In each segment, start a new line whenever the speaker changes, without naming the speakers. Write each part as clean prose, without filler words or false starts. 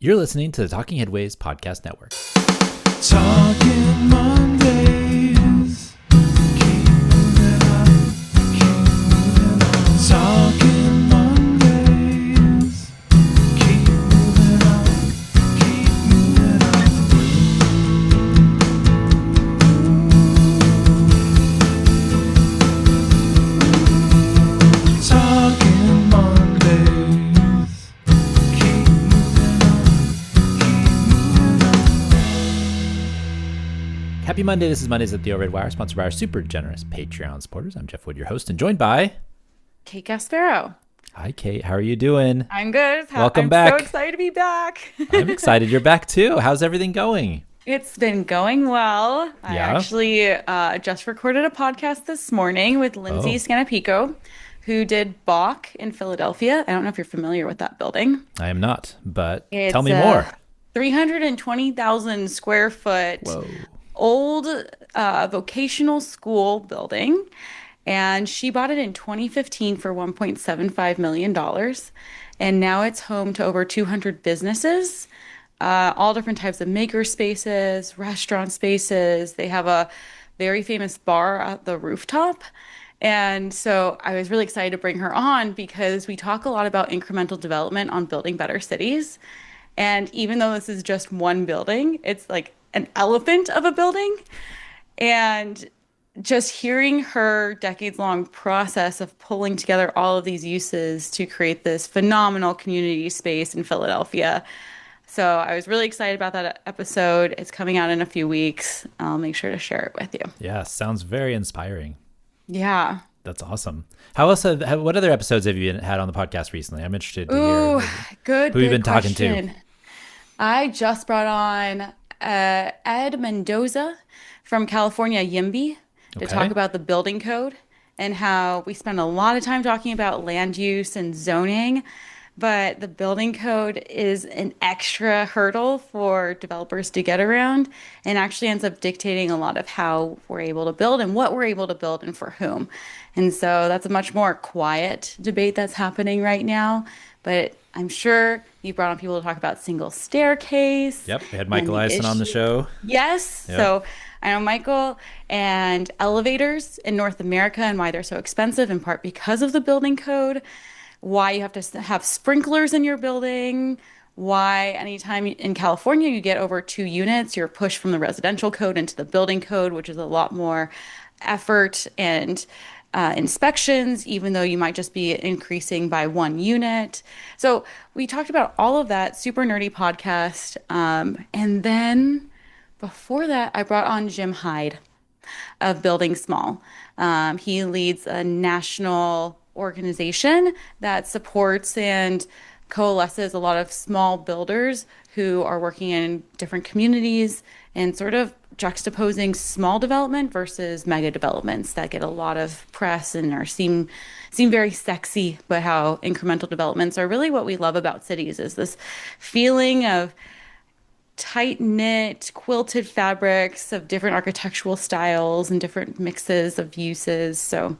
You're listening to the Talking Headways Podcast Network.
Talking Mondays. Keep moving on. Keep moving on. Talking Mondays. Keep moving on. Keep moving on. Talking Mondays. Keep moving on.
Happy Monday. This is Mondays at the Red Wire, sponsored by our super generous Patreon supporters. I'm Jeff Wood, your host, and joined by
Kate Gasparro.
Hi, Kate. How are you doing?
I'm good.
Welcome back.
I'm so excited to be back.
I'm excited you're back too. How's everything going?
It's been going well. I
Yeah?
actually just recorded a podcast this morning with Lindsay Scanapico, who did Bach in Philadelphia. I don't know if you're familiar with that building.
I am not, but
It's
tell me more.
320,000 square foot
Whoa.
old vocational school building. And she bought it in 2015 for $1.75 million. And now it's home to over 200 businesses, all different types of maker spaces, restaurant spaces. They have a very famous bar at the rooftop. And so I was really excited to bring her on because we talk a lot about incremental development on building better cities. And even though this is just one building, it's like an elephant of a building. And just hearing her decades-long process of pulling together all of these uses to create this phenomenal community space in Philadelphia. So I was really excited about that episode. It's coming out in a few weeks. I'll make sure to share it with you.
Yeah, sounds very inspiring.
Yeah.
That's awesome. How else? What other episodes have you had on the podcast recently? I'm interested to
Ooh,
hear.
good.
Who you've been talking
question.
to?
I just brought on Ed Mendoza from California, YIMBY, to
Okay.
talk about the building code and how we spend a lot of time talking about land use and zoning, but the building code is an extra hurdle for developers to get around and actually ends up dictating a lot of how we're able to build and what we're able to build and for whom. And so that's a much more quiet debate that's happening right now. But I'm sure you brought on people to talk about single staircase.
Yep, we had Michael
and the
Eisen on the
issue-
show.
Yes.
Yep.
So I know Michael and elevators in North America and why they're so expensive, in part because of the building code, why you have to have sprinklers in your building, why anytime in California you get over 2 units, you're pushed from the residential code into the building code, which is a lot more effort and inspections, even though you might just be increasing by 1 unit. So we talked about all of that, super nerdy podcast. And then before that, I brought on Jim Hyde of Building Small. He leads a national organization that supports and coalesces a lot of small builders who are working in different communities and sort of juxtaposing small development versus mega developments that get a lot of press and are seem very sexy, but how incremental developments are really what we love about cities is this feeling of tight-knit quilted fabrics of different architectural styles and different mixes of uses. So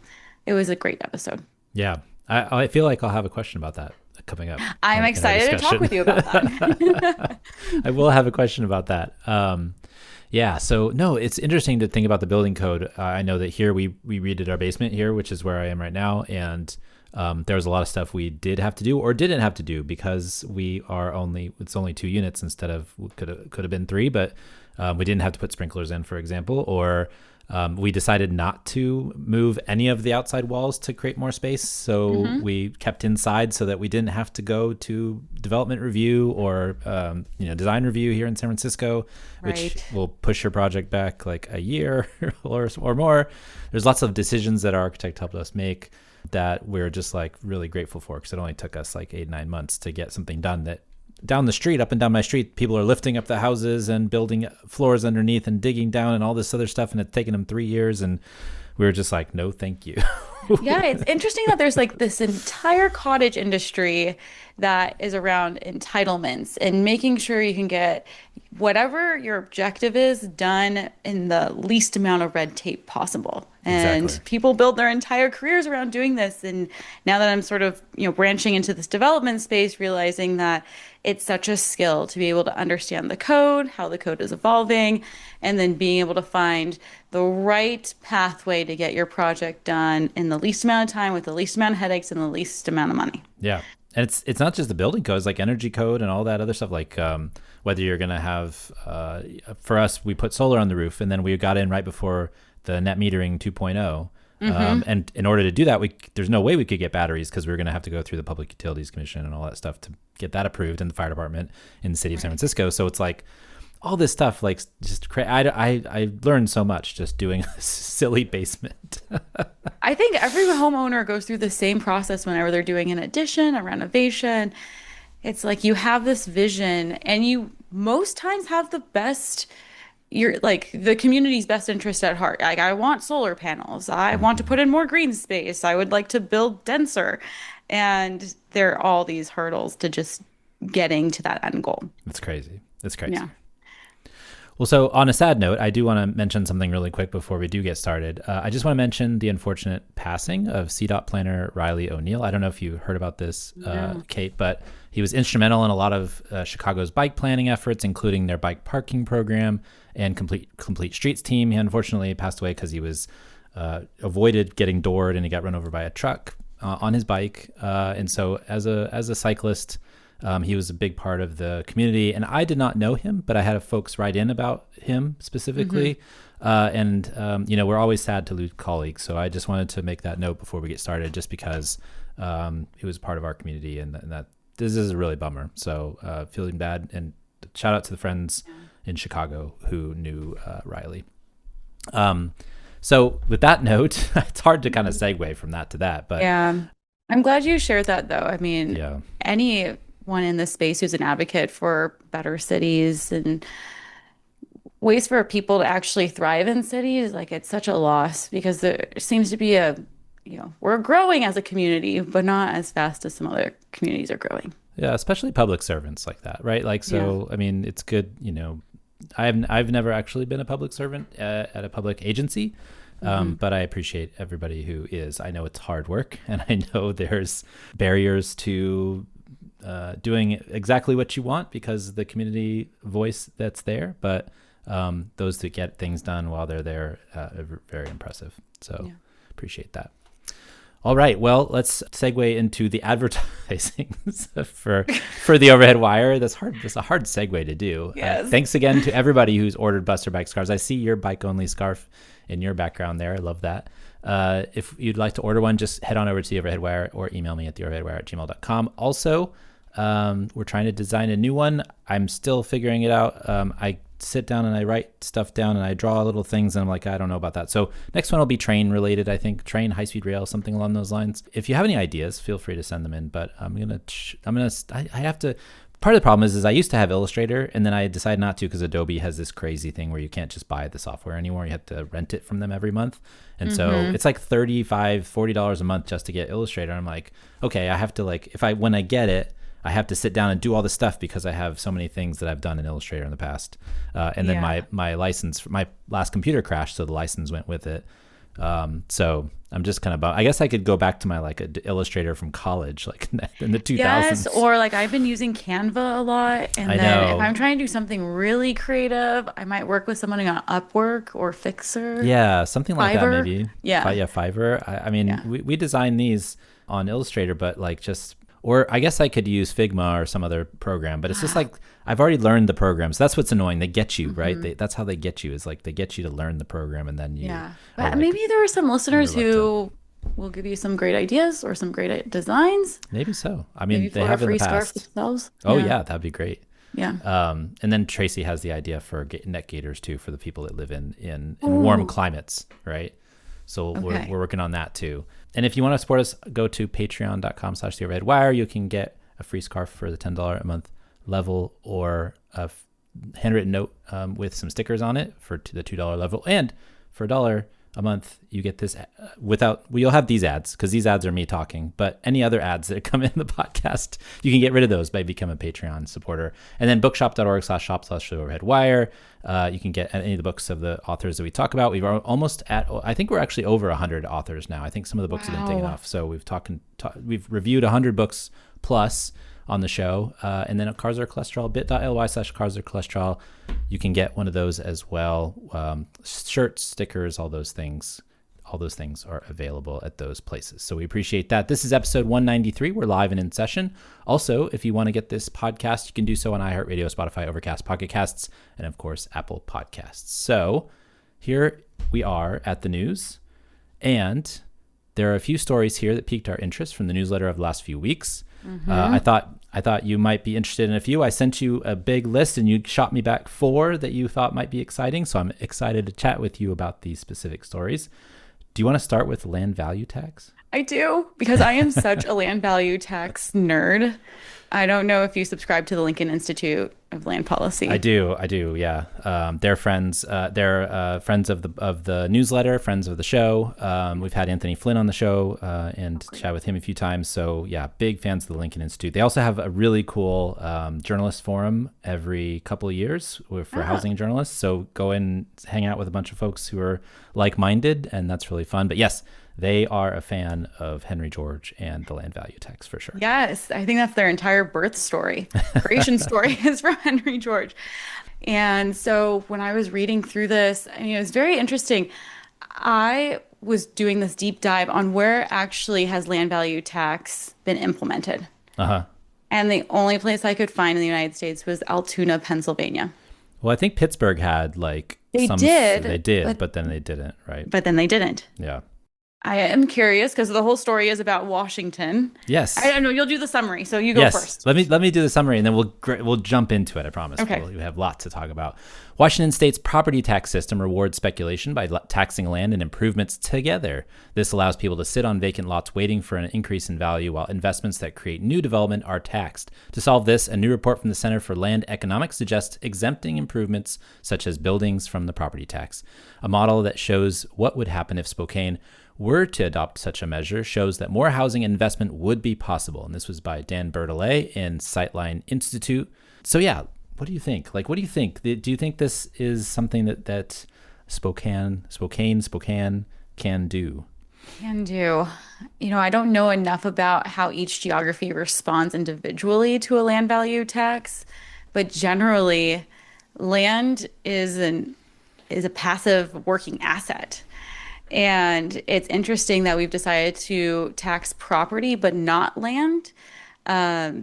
it was a great episode.
Yeah, I feel like I'll have a question about that coming up.
I'm
in our
excited to talk
discussion.
with you about that.
I will have a question about that. Yeah, so no, it's interesting to think about the building code. I know that here we redid our basement here, which is where I am right now, and there was a lot of stuff we did have to do or didn't have to do because it's only 2 units instead of could have been 3, but we didn't have to put sprinklers in, for example, or we decided not to move any of the outside walls to create more space. So we kept inside so that we didn't have to go to development review or design review here in San Francisco, which
Right.
will push your project back like a year or more. There's lots of decisions that our architect helped us make that we're just like really grateful for, because it only took us like 8-9 months to get something done that down the street, up and down my street, people are lifting up the houses and building floors underneath and digging down and all this other stuff. And it's taken them 3 years. And we were just like, no, thank you.
Yeah, it's interesting that there's like this entire cottage industry that is around entitlements and making sure you can get whatever your objective is done in the least amount of red tape possible. And
Exactly.
people build their entire careers around doing this. And now that I'm sort of, branching into this development space, realizing that it's such a skill to be able to understand the code, how the code is evolving, and then being able to find the right pathway to get your project done in the least amount of time with the least amount of headaches and the least amount of money.
Yeah. And it's not just the building code, it's like energy code and all that other stuff. Like whether you're going to have, for us, we put solar on the roof, and then we got in right before the net metering 2.0. And in order to do that, there's no way we could get batteries because we were going to have to go through the Public Utilities Commission and all that stuff to get that approved in the fire department in the city of San Francisco. So it's like all this stuff, like just I learned so much just doing a silly basement.
I think every homeowner goes through the same process whenever they're doing an addition, a renovation. It's like you have this vision and you most times have you're like the community's best interest at heart. Like, I want solar panels. I want to put in more green space. I would like to build denser. And there are all these hurdles to just getting to that end goal.
It's crazy. It's crazy.
Yeah.
Well, so on a sad note, I do want to mention something really quick before we do get started. I just want to mention the unfortunate passing of CDOT planner Riley O'Neill. I don't know if you heard about this, Kate, but he was instrumental in a lot of Chicago's bike planning efforts, including their bike parking program and complete streets team. He unfortunately passed away because he was avoided getting doored and he got run over by a truck on his bike. And so as a cyclist, he was a big part of the community, and I did not know him, but I had folks write in about him specifically. We're always sad to lose colleagues. So I just wanted to make that note before we get started, just because he was part of our community, and that this is a really bummer. So feeling bad, and shout out to the friends in Chicago who knew Riley. So with that note, it's hard to kind of segue from that to that, but
Yeah. I'm glad you shared that though. I mean,
yeah.
anyone in this space who's an advocate for better cities and ways for people to actually thrive in cities, like it's such a loss because there seems to be we're growing as a community, but not as fast as some other communities are growing.
Yeah, especially public servants like that, right? Like, so, I mean, it's good, I've never actually been a public servant at a public agency, but I appreciate everybody who is. I know it's hard work, and I know there's barriers to doing exactly what you want because of the community voice that's there, but those that get things done while they're there are very impressive. So appreciate that. All right, well, let's segue into the advertising for the overhead wire. That's hard. That's a hard segue to do.
Yes.
Thanks again to everybody who's ordered Buster Bike scarves. I see your bike only scarf in your background there. I love that. If you'd like to order one, just head on over to the Overhead Wire or email me at theoverheadwire@gmail.com. Also, we're trying to design a new one. I'm still figuring it out. I sit down and I write stuff down and I draw little things and I'm like, I don't know about that. So next one will be train related, I think. Train, high-speed rail, something along those lines. If you have any ideas, feel free to send them in, but I have to. Part of the problem is I used to have Illustrator, and then I decided not to because Adobe has this crazy thing where you can't just buy the software anymore. You have to rent it from them every month. And so it's like $35, $40 a month just to get Illustrator. I'm like, okay, I have to when I get it, I have to sit down and do all this stuff because I have so many things that I've done in Illustrator in the past. And then my license, my last computer crashed, so the license went with it. So I'm just kind of I guess I could go back to my Illustrator from college, like in the 2000s.
Yes, or I've been using Canva a lot, and then if I'm trying to do something really creative, I might work with someone on Upwork or Fixer.
Yeah, something like
Fiverr.
that maybe.
Yeah,
Fiverr. I mean, we design these on Illustrator, but or I guess I could use Figma or some other program, but it's just I've already learned the program. So that's what's annoying. They get you, right? That's how they get you, is they get you to learn the program and then you.
Yeah. But maybe there are some listeners who will give you some great ideas or some great designs.
Maybe so. I mean,
maybe
they have in the
scarf
past.
themselves.
Oh yeah, that'd be great.
Yeah.
And then Tracy has the idea for net gaiters too, for the people that live in warm climates, right? So we're working on that too. And if you want to support us, go to patreon.com/theoverheadwire. You can get a free scarf for the $10 a month level, or a handwritten note with some stickers on it for the $2 level. And for $1 a month, you get this you'll have these ads because these ads are me talking, but any other ads that come in the podcast, you can get rid of those by becoming a Patreon supporter. And then bookshop.org/shop/overheadwire. You can get any of the books of the authors that we talk about. I think we're actually over 100 authors now. I think some of the books have been taken off. So we've reviewed 100 books plus on the show. And then Cars Are Cholesterol, bit.ly/Cars Are Cholesterol. You can get one of those as well. Shirts, stickers, all those things. All those things are available at those places. So we appreciate that. This is episode 193. We're live and in session. Also, if you want to get this podcast, you can do so on iHeartRadio, Spotify, Overcast, Pocket Casts, and of course, Apple Podcasts. So here we are at the news. And there are a few stories here that piqued our interest from the newsletter of the last few weeks. Mm-hmm. I thought you might be interested in a few. I sent you a big list and you shot me back 4 that you thought might be exciting. So I'm excited to chat with you about these specific stories. Do you want to start with land value tax?
I do, because I am such a land value tax nerd. I don't know if you subscribe to the Lincoln Institute of Land Policy.
I do. Yeah. They're friends. They're friends of the newsletter, friends of the show. We've had Anthony Flynn on the show and chat with him a few times. So yeah, big fans of the Lincoln Institute. They also have a really cool journalist forum every couple of years for housing journalists. So go and hang out with a bunch of folks who are like-minded, and that's really fun. But yes, they are a fan of Henry George and the land value tax for sure.
Yes, I think that's their entire birth story. Creation story is from Henry George. And so when I was reading through this, I mean, it was very interesting. I was doing this deep dive on where actually has land value tax been implemented.
Uh-huh.
And the only place I could find in the United States was Altoona, Pennsylvania.
Well, I think Pittsburgh had
They did,
but then they didn't, right?
But then they didn't.
Yeah.
I am curious because the whole story is about Washington.
Yes.
I don't know. You'll do the summary, so you go first.
Let me do the summary, and then we'll jump into it. I promise.
Okay.
We have lots to talk about. Washington State's property tax system rewards speculation by taxing land and improvements together. This allows people to sit on vacant lots waiting for an increase in value, while investments that create new development are taxed. To solve this, a new report from the Center for Land Economics suggests exempting improvements such as buildings from the property tax. A model that shows what would happen if Spokane were to adopt such a measure shows that more housing and investment would be possible. And this was by Dan Bertolet in Sightline Institute. So yeah, what do you think? What do you think? Do you think this is something that Spokane can do?
Can do. I don't know enough about how each geography responds individually to a land value tax, but generally, land is a passive working asset. And it's interesting that we've decided to tax property but not land,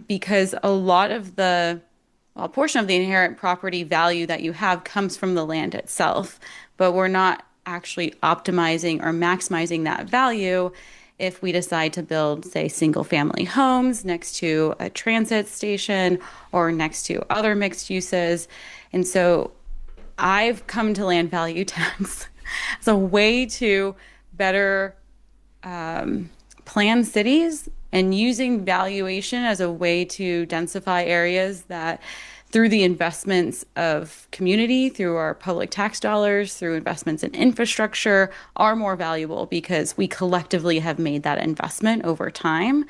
because a portion of the inherent property value that you have comes from the land itself, but we're not actually optimizing or maximizing that value if we decide to build, say, single family homes next to a transit station or next to other mixed uses. And so I've come to land value tax as a way to better plan cities and using valuation as a way to densify areas that through the investments of community, through our public tax dollars, through investments in infrastructure are more valuable because we collectively have made that investment over time.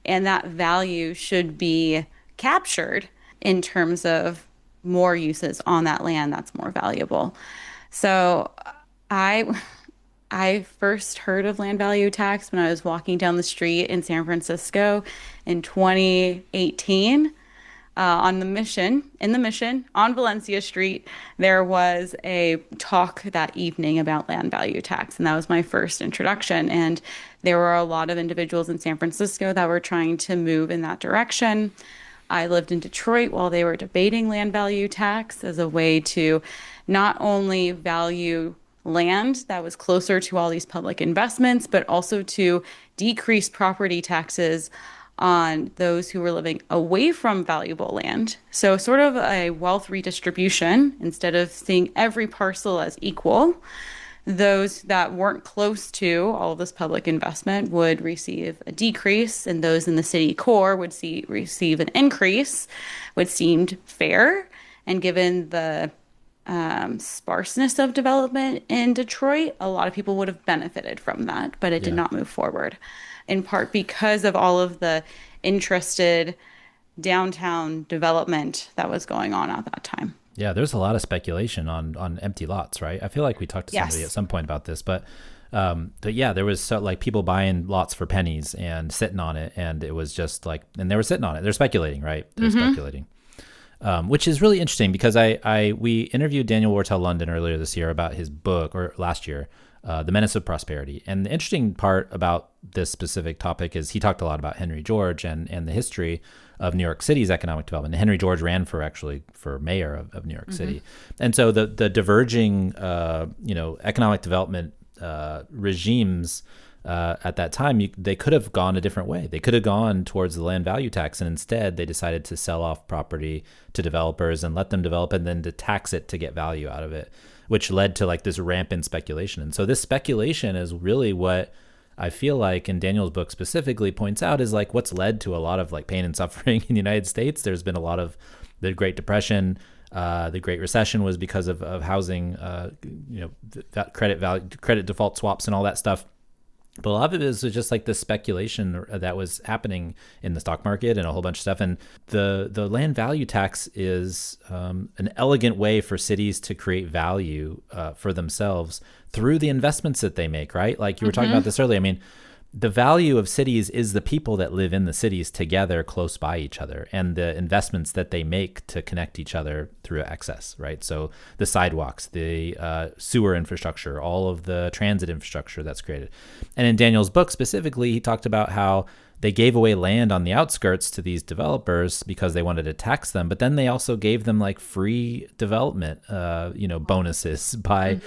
And that value should be captured in terms of more uses on that land that's more valuable. So I first heard of land value tax when I was walking down the street in San Francisco in 2018 in the Mission on Valencia Street. There was a talk that evening about land value tax, and that was my first introduction. And there were a lot of individuals in San Francisco that were trying to move in that direction. I lived in Detroit while they were debating land value tax as a way to not only value land that was closer to all these public investments, but also to decrease property taxes on those who were living away from valuable land. So sort of a wealth redistribution. Instead of seeing every parcel as equal, those that weren't close to all of this public investment would receive a decrease, and those in the city core would receive an increase, which seemed fair. And given the sparseness of development in Detroit, a lot of people would have benefited from that, but it did
Yeah.
not move forward, in part because of all of the interested downtown development that was going on at that time.
Yeah, there's a lot of speculation on empty lots, right? I feel like we talked to somebody at
Yes.
some point about this, but yeah, there was like people buying lots for pennies and sitting on it, and it was just like, and they were sitting on it. They're speculating, right? They're speculating, which is really interesting because we interviewed Daniel Wartell London earlier this year about his book, or last year, The Menace of Prosperity. And the interesting part about this specific topic is he talked a lot about Henry George and the history of New York City's economic development. And Henry George ran for mayor of New York City. And so the diverging, economic development regimes at that time, they could have gone a different way. They could have gone towards the land value tax, and instead they decided to sell off property to developers and let them develop, and then to tax it to get value out of it, which led to like this rampant speculation. And so this speculation is really what I feel like, in Daniel's book specifically, points out is like what's led to a lot of like pain and suffering in the United States. There's been a lot of the Great Depression. The Great Recession was because of housing, that credit default swaps and all that stuff. But a lot of it is just like the speculation that was happening in the stock market and a whole bunch of stuff. And the land value tax is an elegant way for cities to create value for themselves through the investments that they make, right? Like you were talking about this earlier. I mean, the value of cities is the people that live in the cities together close by each other, and the investments that they make to connect each other through access, right? So the sidewalks, the sewer infrastructure, all of the transit infrastructure that's created. And in Daniel's book specifically, he talked about how they gave away land on the outskirts to these developers because they wanted to tax them, but then they also gave them like free development, bonuses by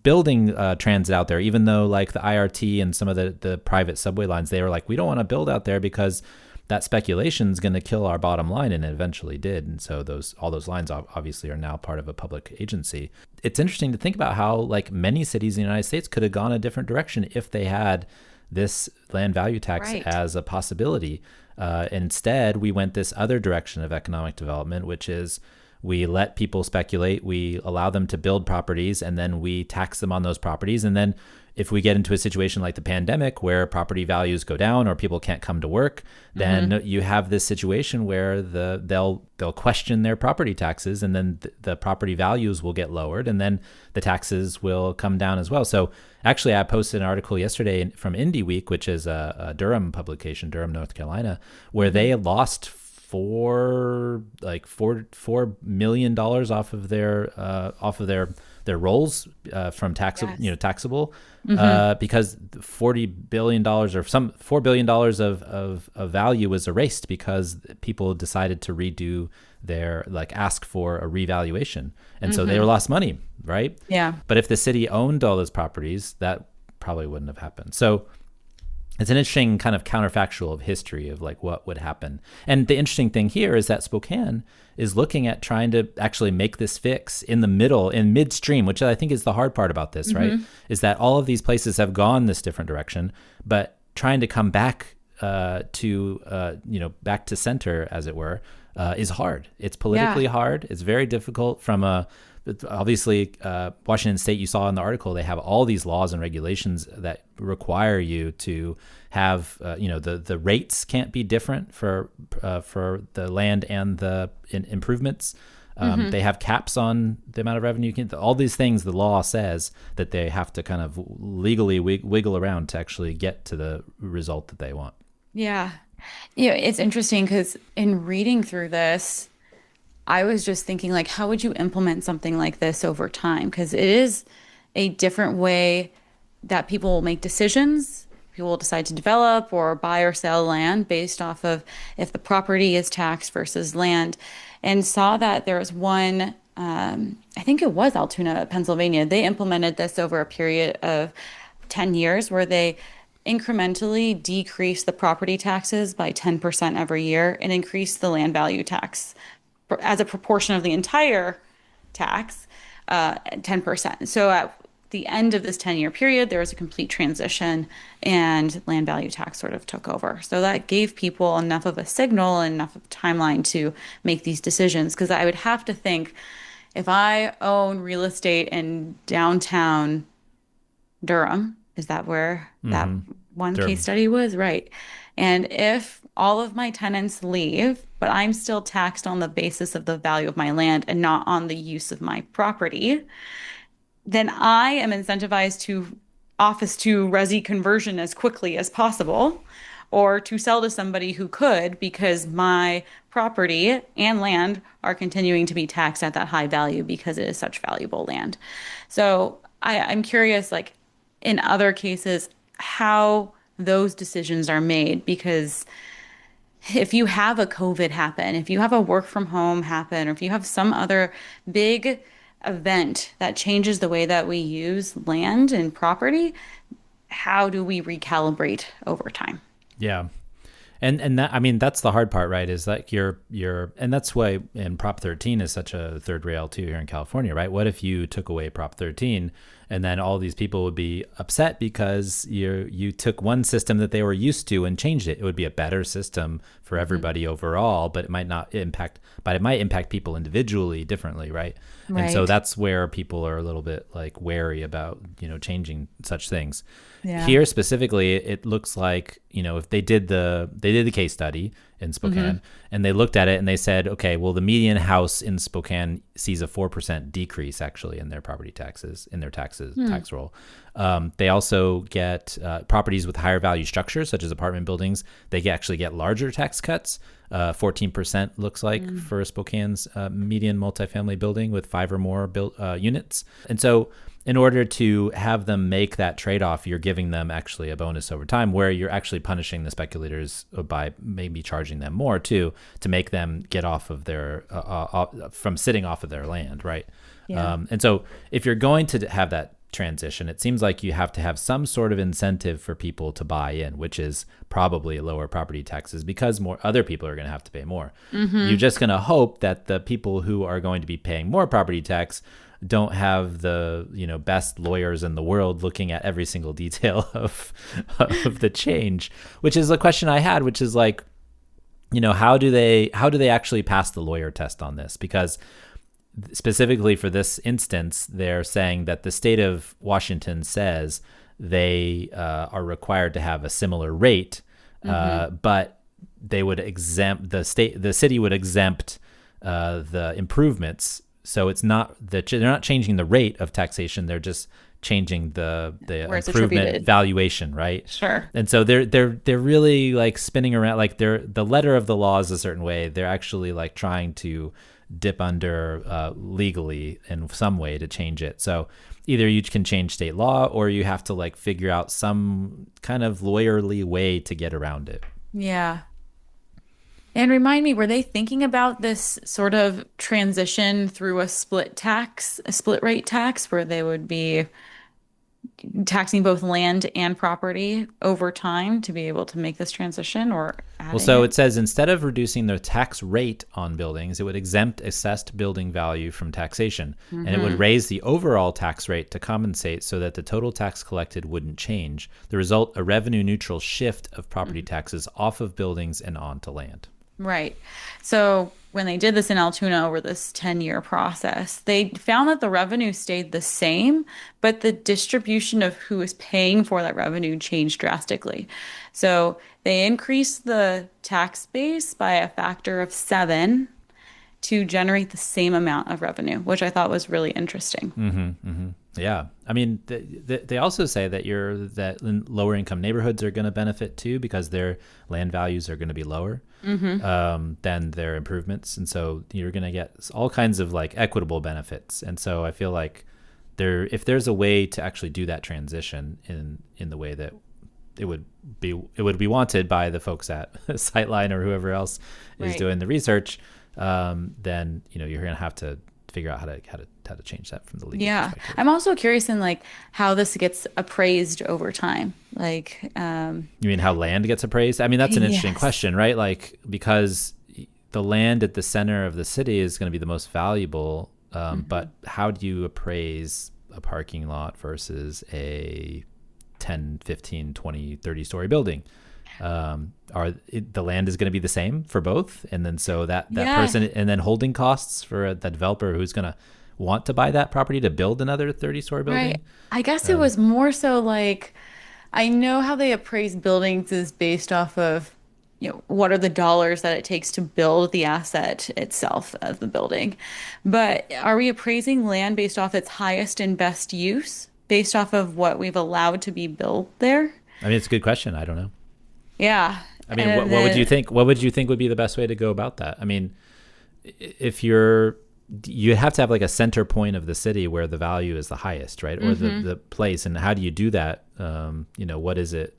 building transit out there, even though like the IRT and some of the private subway lines, they were like, we don't want to build out there because that speculation is going to kill our bottom line, and it eventually did. And so all those lines obviously are now part of a public agency. It's interesting to think about how like many cities in the United States could have gone a different direction if they had this land value tax
Right.
as a possibility. Instead, we went this other direction of economic development, which is we let people speculate, we allow them to build properties, and then we tax them on those properties. And then if we get into a situation like the pandemic where property values go down or people can't come to work, then you have this situation where they'll question their property taxes, and then the property values will get lowered, and then the taxes will come down as well. So actually, I posted an article yesterday from Indie Week, which is a Durham publication, Durham, North Carolina, where they lost $4 million off of their rolls from
Yes.
taxable because $40 billion or some $4 billion of value was erased because people decided to redo their ask for a revaluation, and so they lost money, right?
Yeah.
But if the city owned all those properties, that probably wouldn't have happened. So it's an interesting kind of counterfactual of history of like what would happen. And the interesting thing here is that Spokane is looking at trying to actually make this fix in the middle, in midstream, which I think is the hard part about this, right? Is that all of these places have gone this different direction, but trying to come back back to center, as it were, is hard. It's politically hard. It's very difficult obviously, Washington State, you saw in the article, they have all these laws and regulations that require you to have, the rates can't be different for the land and the improvements. They have caps on the amount of revenue all these things the law says that they have to kind of legally wiggle around to actually get to the result that they want.
Yeah. It's interesting because in reading through this, I was just thinking, like, how would you implement something like this over time? Because it is a different way that people will make decisions. People will decide to develop or buy or sell land based off of if the property is taxed versus land. And saw that there was one, I think it was Altoona, Pennsylvania. They implemented this over a period of 10 years where they incrementally decreased the property taxes by 10% every year and increased the land value tax as a proportion of the entire tax, 10%. So at the end of this 10-year period, there was a complete transition and land value tax sort of took over. So that gave people enough of a signal and enough of a timeline to make these decisions. Because I would have to think if I own real estate in downtown Durham, is that where that
Mm-hmm.
one case
Durham.
study was? Right. And if all of my tenants leave, but I'm still taxed on the basis of the value of my land and not on the use of my property, then I am incentivized to office to resi conversion as quickly as possible or to sell to somebody who could because my property and land are continuing to be taxed at that high value because it is such valuable land. So I'm curious, like in other cases, how those decisions are made because if you have a COVID happen, if you have a work from home happen, or if you have some other big event that changes the way that we use land and property, how do we recalibrate over time?
Yeah. And that, I mean, that's the hard part, right? Is that and that's why in Prop 13 is such a third rail too here in California, right? What if you took away Prop 13 and then all these people would be upset because you took one system that they were used to and changed it? It would be a better system for everybody overall, but it might not impact, but it might impact people individually differently, right? And so
Right.
that's where people are a little bit like wary about, changing such things.
Yeah.
Here specifically, it looks like, if they did the case study in Spokane and they looked at it and they said, okay, well, the median house in Spokane sees a 4% decrease actually in their property taxes, in their tax roll. They also get properties with higher value structures, such as apartment buildings. They actually get larger tax cuts. 14% looks like for Spokane's median multifamily building with 5 or more units. And so in order to have them make that trade-off, you're giving them actually a bonus over time where you're actually punishing the speculators by maybe charging them more too, to make them get off of their, from sitting off of their land, right?
Yeah.
And so if you're going to have that transition, it seems like you have to have some sort of incentive for people to buy in, which is probably lower property taxes because more other people are going to have to pay more. You're just going to hope that the people who are going to be paying more property tax don't have the best lawyers in the world looking at every single detail of the change, which is a question I had, which is like, how do they actually pass the lawyer test on this? Because specifically for this instance, they're saying that the state of Washington says they are required to have a similar rate, but they would exempt the city would exempt the improvements. So it's not that they're not changing the rate of taxation; they're just changing the
Where it's
improvement
attributed.
valuation, right?
Sure.
And so they're really like spinning around, like the letter of the law is a certain way. They're actually like trying to dip under legally in some way to change it. So either you can change state law or you have to like figure out some kind of lawyerly way to get around it.
Yeah. And remind me, were they thinking about this sort of transition through a split rate tax, where they would be taxing both land and property over time to be able to make this transition or
Well,
adding
so
it?
it says instead of reducing the tax rate on buildings, it would exempt assessed building value from taxation, and it would raise the overall tax rate to compensate so that the total tax collected wouldn't change. The result, a revenue neutral shift of property taxes off of buildings and onto land.
Right. So when they did this in Altoona over this 10-year process, they found that the revenue stayed the same, but the distribution of who is paying for that revenue changed drastically. So they increased the tax base by a factor of 7 to generate the same amount of revenue, which I thought was really interesting.
Yeah, I mean, they also say that lower income neighborhoods are going to benefit too because their land values are going to be lower than their improvements, and so you're going to get all kinds of like equitable benefits. And so I feel like if there's a way to actually do that transition in the way that it would be wanted by the folks at Sightline or whoever else is
Right.
doing the research, then you're going to have to figure out how to change that from the legal
Yeah.
perspective.
I'm also curious in like how this gets appraised over time. Like,
You mean how land gets appraised? I mean, that's an interesting
yes.
question, right? Like, because the land at the center of the city is going to be the most valuable, but how do you appraise a parking lot versus a 10, 15, 20, 30-story building? The land is going to be the same for both, and then so that
Yeah.
person, and then holding costs for the developer who's going to want to buy that property to build another 30-story
Right.
building.
I guess it was more so like I know how they appraise buildings is based off of, what are the dollars that it takes to build the asset itself of the building. But are we appraising land based off its highest and best use, based off of what we've allowed to be built there?
I mean, it's a good question. I don't know.
Yeah.
I mean,
And
what would you
then,
think? What would you think would be the best way to go about that? I mean, if you have to have like a center point of the city where the value is the highest, right? Or the place. And how do you do that? What is it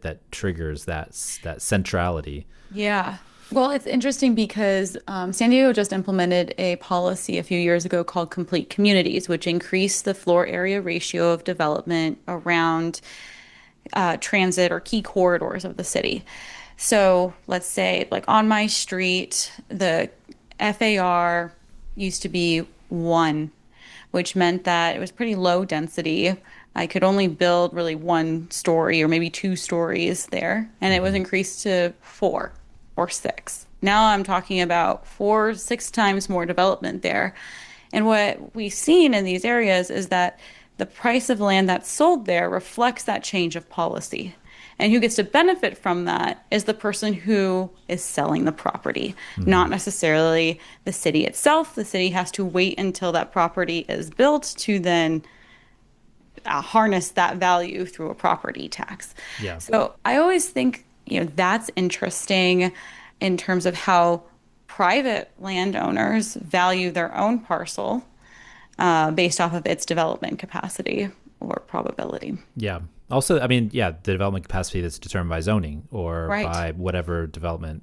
that triggers that centrality?
yeah. Well, it's interesting because San Diego just implemented a policy a few years ago called complete communities, which increased the floor area ratio of development around transit or key corridors of the city. So let's say, like on my street, the FAR used to be one, which meant that it was pretty low density. I could only build really one story or maybe two stories there, and it was increased to four or six. Now I'm talking about 4, 6 times more development there. And what we've seen in these areas is that the price of land that's sold there reflects that change of policy. And who gets to benefit from that is the person who is selling the property, not necessarily the city itself. The city has to wait until that property is built to then harness that value through a property tax.
Yeah.
So I always think, that's interesting in terms of how private landowners value their own parcel based off of its development capacity or probability.
Yeah. Also, I mean, the development capacity that's determined by zoning or
Right.
by whatever development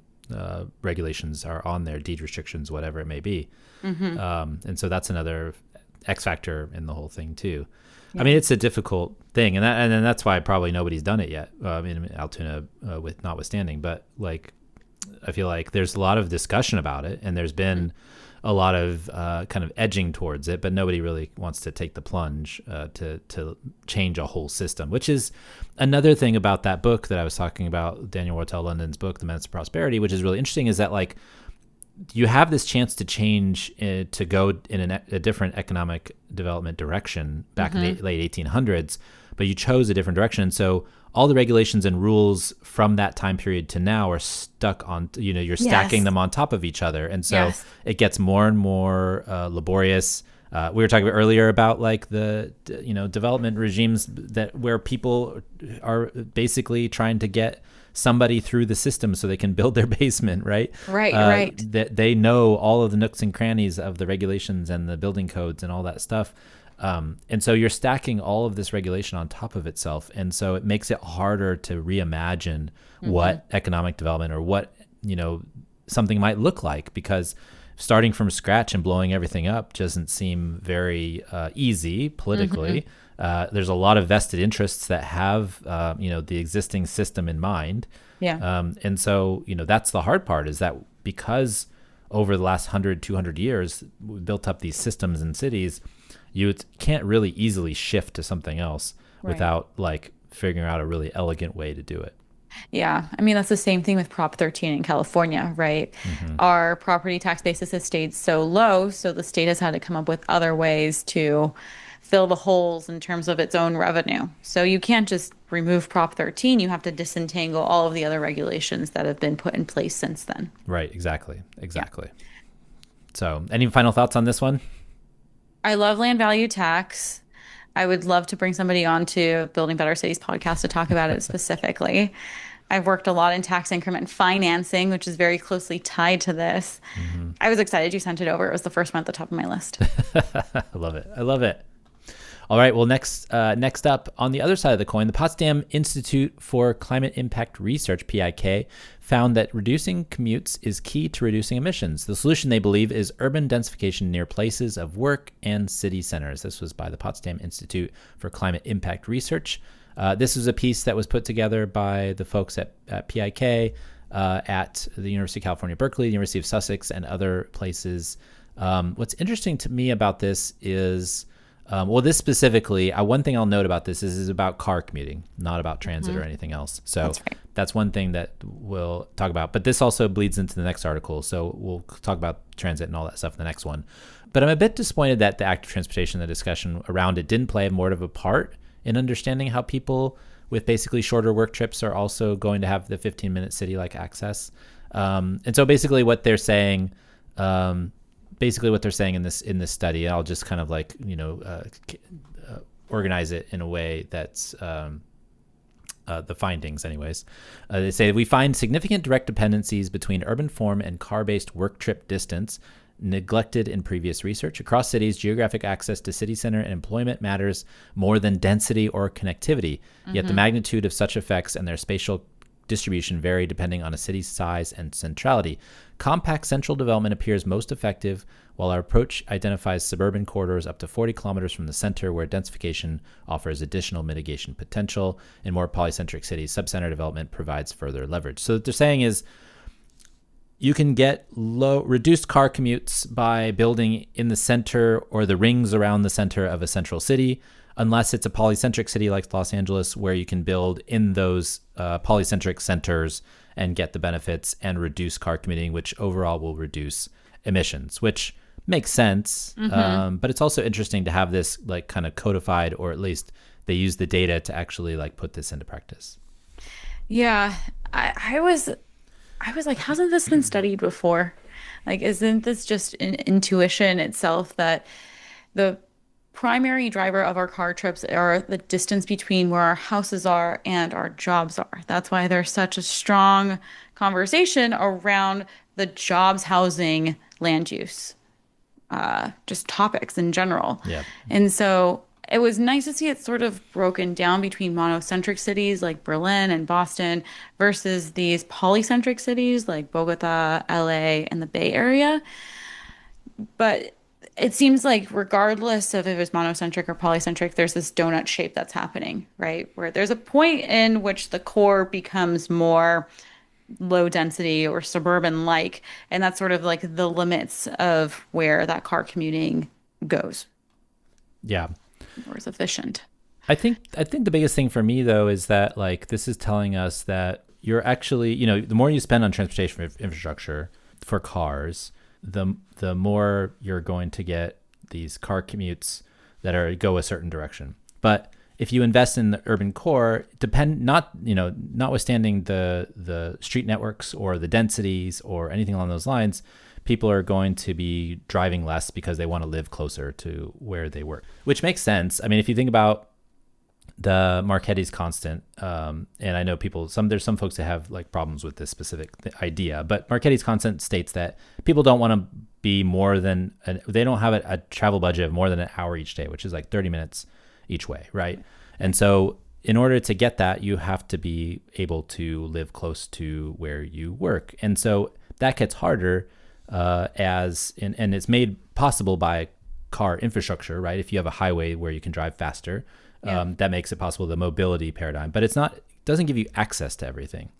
regulations are on there, deed restrictions, whatever it may be. And so that's another X factor in the whole thing too. I mean, it's a difficult thing, and then that's why probably nobody's done it yet. In Altoona, with notwithstanding, but like, I feel like there's a lot of discussion about it, and there's been a lot of kind of edging towards it, but nobody really wants to take the plunge to change a whole system, which is another thing about that book that I was talking about, Daniel Wartell London's book, The Menace of Prosperity, which is really interesting, is that like you have this chance to change to go in a different economic development direction back in the late 1800s, but you chose a different direction. And so all the regulations and rules from that time period to now are stuck on, you're stacking
Yes.
them on top of each other. And so
Yes.
it gets more and more laborious. We were talking earlier about like the, development regimes where people are basically trying to get somebody through the system so they can build their basement, right?
Right.
That they know all of the nooks and crannies of the regulations and the building codes and all that stuff. And so you're stacking all of this regulation on top of itself. And so it makes it harder to reimagine what economic development or what, something might look like, because starting from scratch and blowing everything up doesn't seem very easy politically. There's a lot of vested interests that have, the existing system in mind.
Yeah.
And so, that's the hard part, is that because over the last 100, 200 years, we built up these systems in cities, you can't really easily shift to something else
Right.
without like figuring out a really elegant way to do it.
Yeah. I mean, that's the same thing with Prop 13 in California, right? Our property tax basis has stayed so low, so the state has had to come up with other ways to fill the holes in terms of its own revenue. So you can't just remove Prop 13, you have to disentangle all of the other regulations that have been put in place since then.
Right. Exactly. So any final thoughts on this one?
I love land value tax. I would love to bring somebody on to Building Better Cities podcast to talk about it specifically. I've worked a lot in tax increment financing, which is very closely tied to this. I was excited you sent it over. It was the first one at the top of my list.
I love it. All right. Well, next up on the other side of the coin, the Pottsdam Institute for Climate Impact Research, PIK, found that reducing commutes is key to reducing emissions. The solution, they believe, is urban densification near places of work and city centers. This was by the Pottsdam Institute for Climate Impact Research. This was a piece that was put together by the folks at PIK, at the University of California, Berkeley, the University of Sussex, and other places. What's interesting to me about this is, this specifically, one thing I'll note about this is about car commuting, not about transit or anything else. So that's one thing that we'll talk about. But this also bleeds into the next article. So we'll talk about transit and all that stuff in the next one. But I'm a bit disappointed that the active transportation, the discussion around it, didn't play more of a part in understanding how people with basically shorter work trips are also going to have the 15-minute city-like access. And so basically what they're saying, in this study, and I'll just kind of like, organize it in a way that's the findings anyways. They say we find significant direct dependencies between urban form and car-based work trip distance neglected in previous research. Across cities, geographic access to city center and employment matters more than density or connectivity. Yet the magnitude of such effects and their spatial distribution vary depending on a city's size and centrality. Compact central development appears most effective, while our approach identifies suburban corridors up to 40 kilometers from the center where densification offers additional mitigation potential. In more polycentric cities, subcenter development provides further leverage. So what they're saying is you can get reduced car commutes by building in the center or the rings around the center of a central city, unless it's a polycentric city like Los Angeles, where you can build in those polycentric centers and get the benefits and reduce car commuting, which overall will reduce emissions, which makes sense. But it's also interesting to have this like kind of codified, or at least they use the data to actually like put this into practice.
Yeah, I was like, hasn't this been studied before? Like, isn't this just an intuition itself that the primary driver of our car trips are the distance between where our houses are and our jobs are? That's why there's such a strong conversation around the jobs, housing, land use, just topics in general.
Yeah.
And so it was nice to see it sort of broken down between monocentric cities like Berlin and Boston versus these polycentric cities like Bogota, LA, and the Bay Area. But it seems like regardless of if it's monocentric or polycentric, there's this donut shape that's happening, right? Where there's a point in which the core becomes more low density or suburban like, and that's sort of like the limits of where that car commuting goes
Yeah.
or is efficient.
I think the biggest thing for me though is that like this is telling us that you're actually, the more you spend on transportation infrastructure for cars, the more you're going to get these car commutes that go a certain direction. But if you invest in the urban core, notwithstanding the street networks or the densities or anything along those lines, people are going to be driving less because they want to live closer to where they work, which makes sense. I mean, if you think about the Marchetti's constant, and I know there's some folks that have like problems with this specific idea, but Marchetti's constant states that people don't want to be they don't have a travel budget of more than an hour each day, which is like 30 minutes each way, right? And so in order to get that, you have to be able to live close to where you work. And so that gets harder and it's made possible by car infrastructure, right? If you have a highway where you can drive faster, that makes it possible, the mobility paradigm. But it doesn't give you access to everything.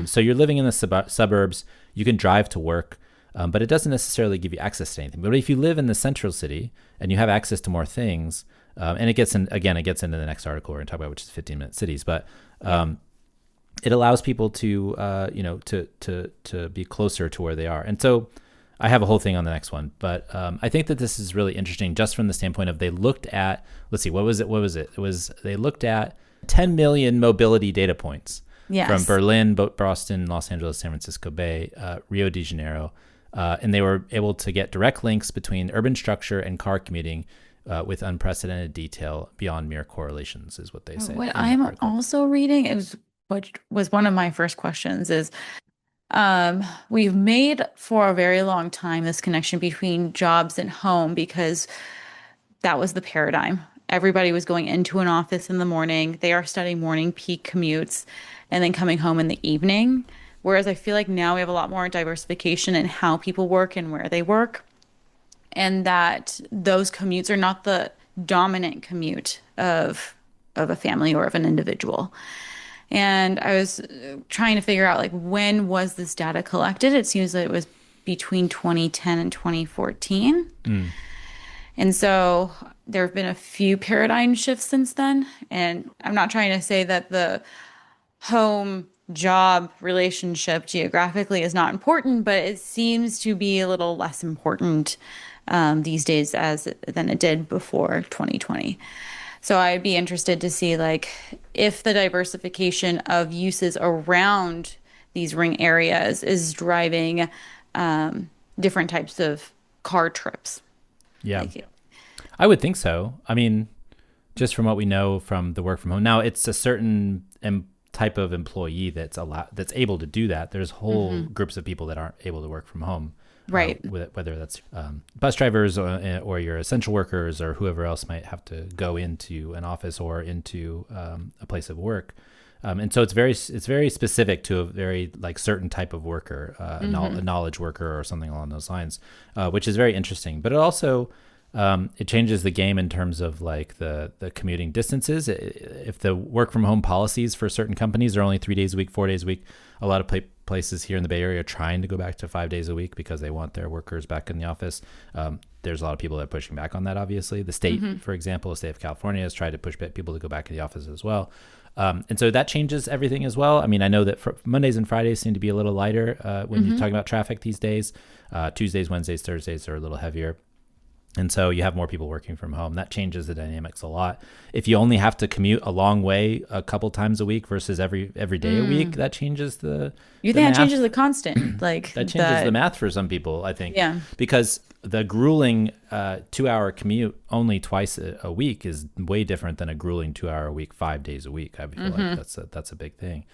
So you're living in the suburbs, you can drive to work, but it doesn't necessarily give you access to anything. But if you live in the central city and you have access to more things, and it gets into the next article we're going to talk about, which is 15-minute cities, but it allows people to to be closer to where they are. And so I have a whole thing on the next one, but I think that this is really interesting just from the standpoint of they looked at, let's see, what was it? They looked at 10 million mobility data points from Berlin, Boston, Los Angeles, San Francisco Bay, Rio de Janeiro, and they were able to get direct links between urban structure and car commuting with unprecedented detail beyond mere correlations, is what they say.
What I'm also reading is, which was one of my first questions, is we've made for a very long time this connection between jobs and home because that was the paradigm. Everybody was going into an office in the morning. They are studying morning peak commutes and then coming home in the evening. Whereas I feel like now we have a lot more diversification in how people work and where they work, and that those commutes are not the dominant commute of a family or of an individual. And I was trying to figure out, like, when was this data collected? It seems that it was between 2010 and 2014. And so there have been a few paradigm shifts since then. And I'm not trying to say that the home job relationship geographically is not important, but it seems to be a little less important these days as than it did before 2020. So I'd be interested to see like if the diversification of uses around these ring areas is driving different types of car trips.
Yeah,
Like,
I would think so. I mean, just from what we know from the work from home. Now, it's a certain type of employee that's able to do that. There's whole groups of people that aren't able to work from home,
right.
whether that's bus drivers or your essential workers or whoever else might have to go into an office or into a place of work. And so it's very specific to a very like certain type of worker, a knowledge worker or something along those lines, which is very interesting. But it also it changes the game in terms of like the commuting distances. If the work from home policies for certain companies are only 3 days a week, 4 days a week, a lot of places here in the Bay Area are trying to go back to 5 days a week because they want their workers back in the office. There's a lot of people that are pushing back on that, obviously. The state, for example, the state of California has tried to push people to go back in the office as well. And so that changes everything as well. I mean, I know that Mondays and Fridays seem to be a little lighter when you're talking about traffic these days. Tuesdays, Wednesdays, Thursdays are a little heavier. And so you have more people working from home. That changes the dynamics a lot. If you only have to commute a long way a couple times a week versus every day a week, that changes the
You
the
think that
math.
changes the constant, like
That changes the math for some people, I think.
Yeah.
Because the grueling 2-hour commute only twice a week is way different than a grueling 2-hour a week, 5 days a week. I feel like that's a big thing.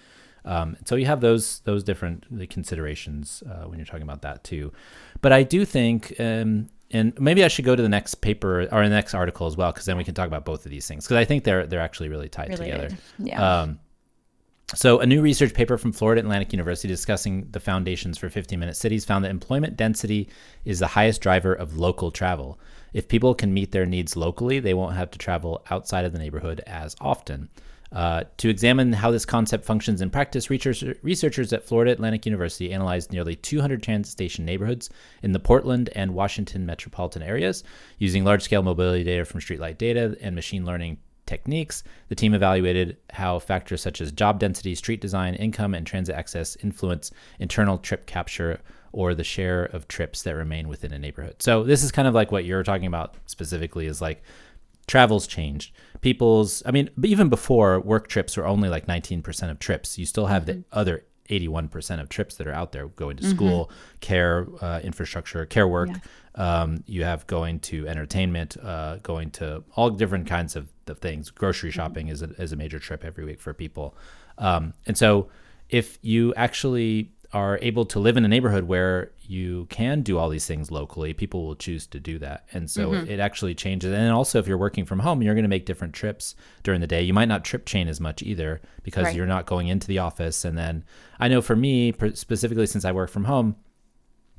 So you have those different considerations when you're talking about that too. But I do think, and maybe I should go to the next paper or the next article as well, because then we can talk about both of these things, because I think they're actually really tied together.
Yeah.
So a new research paper from Florida Atlantic University discussing the foundations for 15-minute cities found that employment density is the highest driver of local travel. If people can meet their needs locally, they won't have to travel outside of the neighborhood as often. To examine how this concept functions in practice, researchers at Florida Atlantic University analyzed nearly 200 transit station neighborhoods in the Portland and Washington metropolitan areas. Using large-scale mobility data from streetlight data and machine learning techniques, the team evaluated how factors such as job density, street design, income, and transit access influence internal trip capture or the share of trips that remain within a neighborhood. So this is kind of like what you're talking about specifically, is like travel's changed. But even before, work trips were only like 19% of trips. You still have the other 81% of trips that are out there going to school, care, infrastructure, care work. Yeah. You have going to entertainment, going to all different kinds of things. Grocery shopping is a major trip every week for people. And so if you actually are able to live in a neighborhood where you can do all these things locally, people will choose to do that. And so it actually changes. And also, if you're working from home, you're going to make different trips during the day. You might not trip chain as much either, because you're not going into the office. And then I know for me, specifically since I work from home,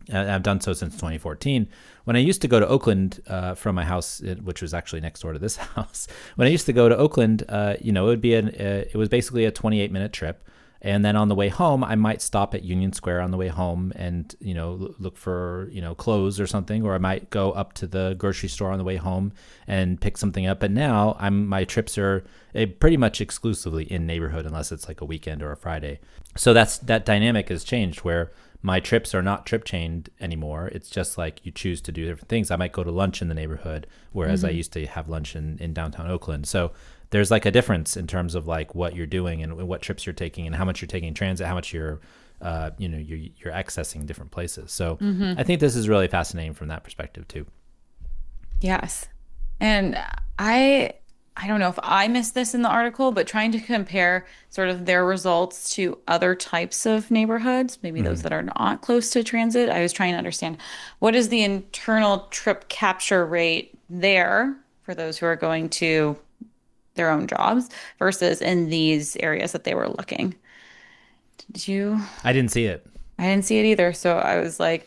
and I've done so since 2014. When I used to go to Oakland from my house, which was actually next door to this house, when I used to go to Oakland, it was basically a 28-minute trip. And then on the way home, I might stop at Union Square on the way home and, look for, clothes or something, or I might go up to the grocery store on the way home and pick something up. But now my trips are pretty much exclusively in neighborhood, unless it's like a weekend or a Friday. So that dynamic has changed, where my trips are not trip chained anymore. It's just like you choose to do different things. I might go to lunch in the neighborhood, whereas I used to have lunch in downtown Oakland. So there's like a difference in terms of like what you're doing and what trips you're taking and how much you're taking transit, how much you're accessing different places. So I think this is really fascinating from that perspective too.
Yes. And I don't know if I missed this in the article, but trying to compare sort of their results to other types of neighborhoods, maybe those that are not close to transit. I was trying to understand what is the internal trip capture rate there for those who are going to their own jobs versus in these areas that they were looking. Did you?
I didn't see it.
I didn't see it either. So I was like,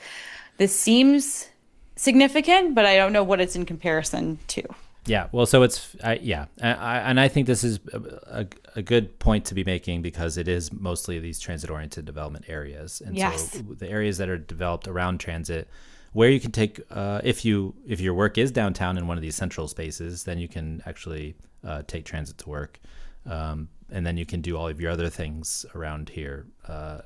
this seems significant, but I don't know what it's in comparison to.
Yeah. Well, so and I think this is a good point to be making, because it is mostly these transit-oriented development areas. And so the areas that are developed around transit, where you can take, if your work is downtown in one of these central spaces, then you can actually take transit to work. And then you can do all of your other things around here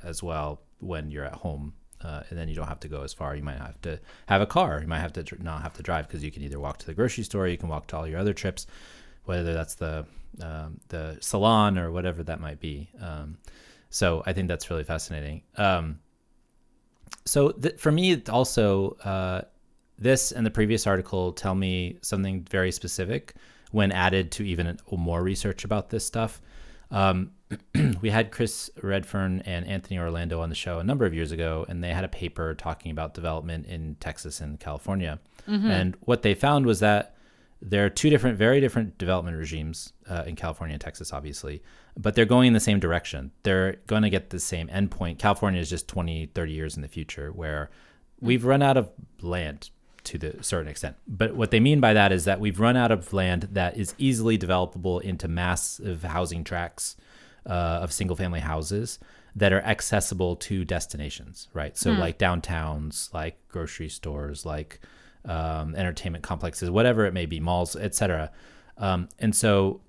as well when you're at home. and then you don't have to go as far. You might have to have a car. You might have to not have to drive because you can either walk to the grocery store, you can walk to all your other trips, whether that's the salon or whatever that might be. So I think that's really fascinating. For me, it's also this and the previous article tell me something very specific when added to even more research about this stuff. We had Chris Redfern and Anthony Orlando on the show a number of years ago, and they had a paper talking about development in Texas and California. And what they found was that there are two very different development regimes in California and Texas, obviously, but they're going in the same direction. They're going to get the same endpoint. California is just 20, 30 years in the future, where we've run out of land to the certain extent. But what they mean by that is that we've run out of land that is easily developable into massive housing tracts of single family houses that are accessible to destinations, right? So like downtowns, like grocery stores, like entertainment complexes, whatever it may be, malls, etc. And so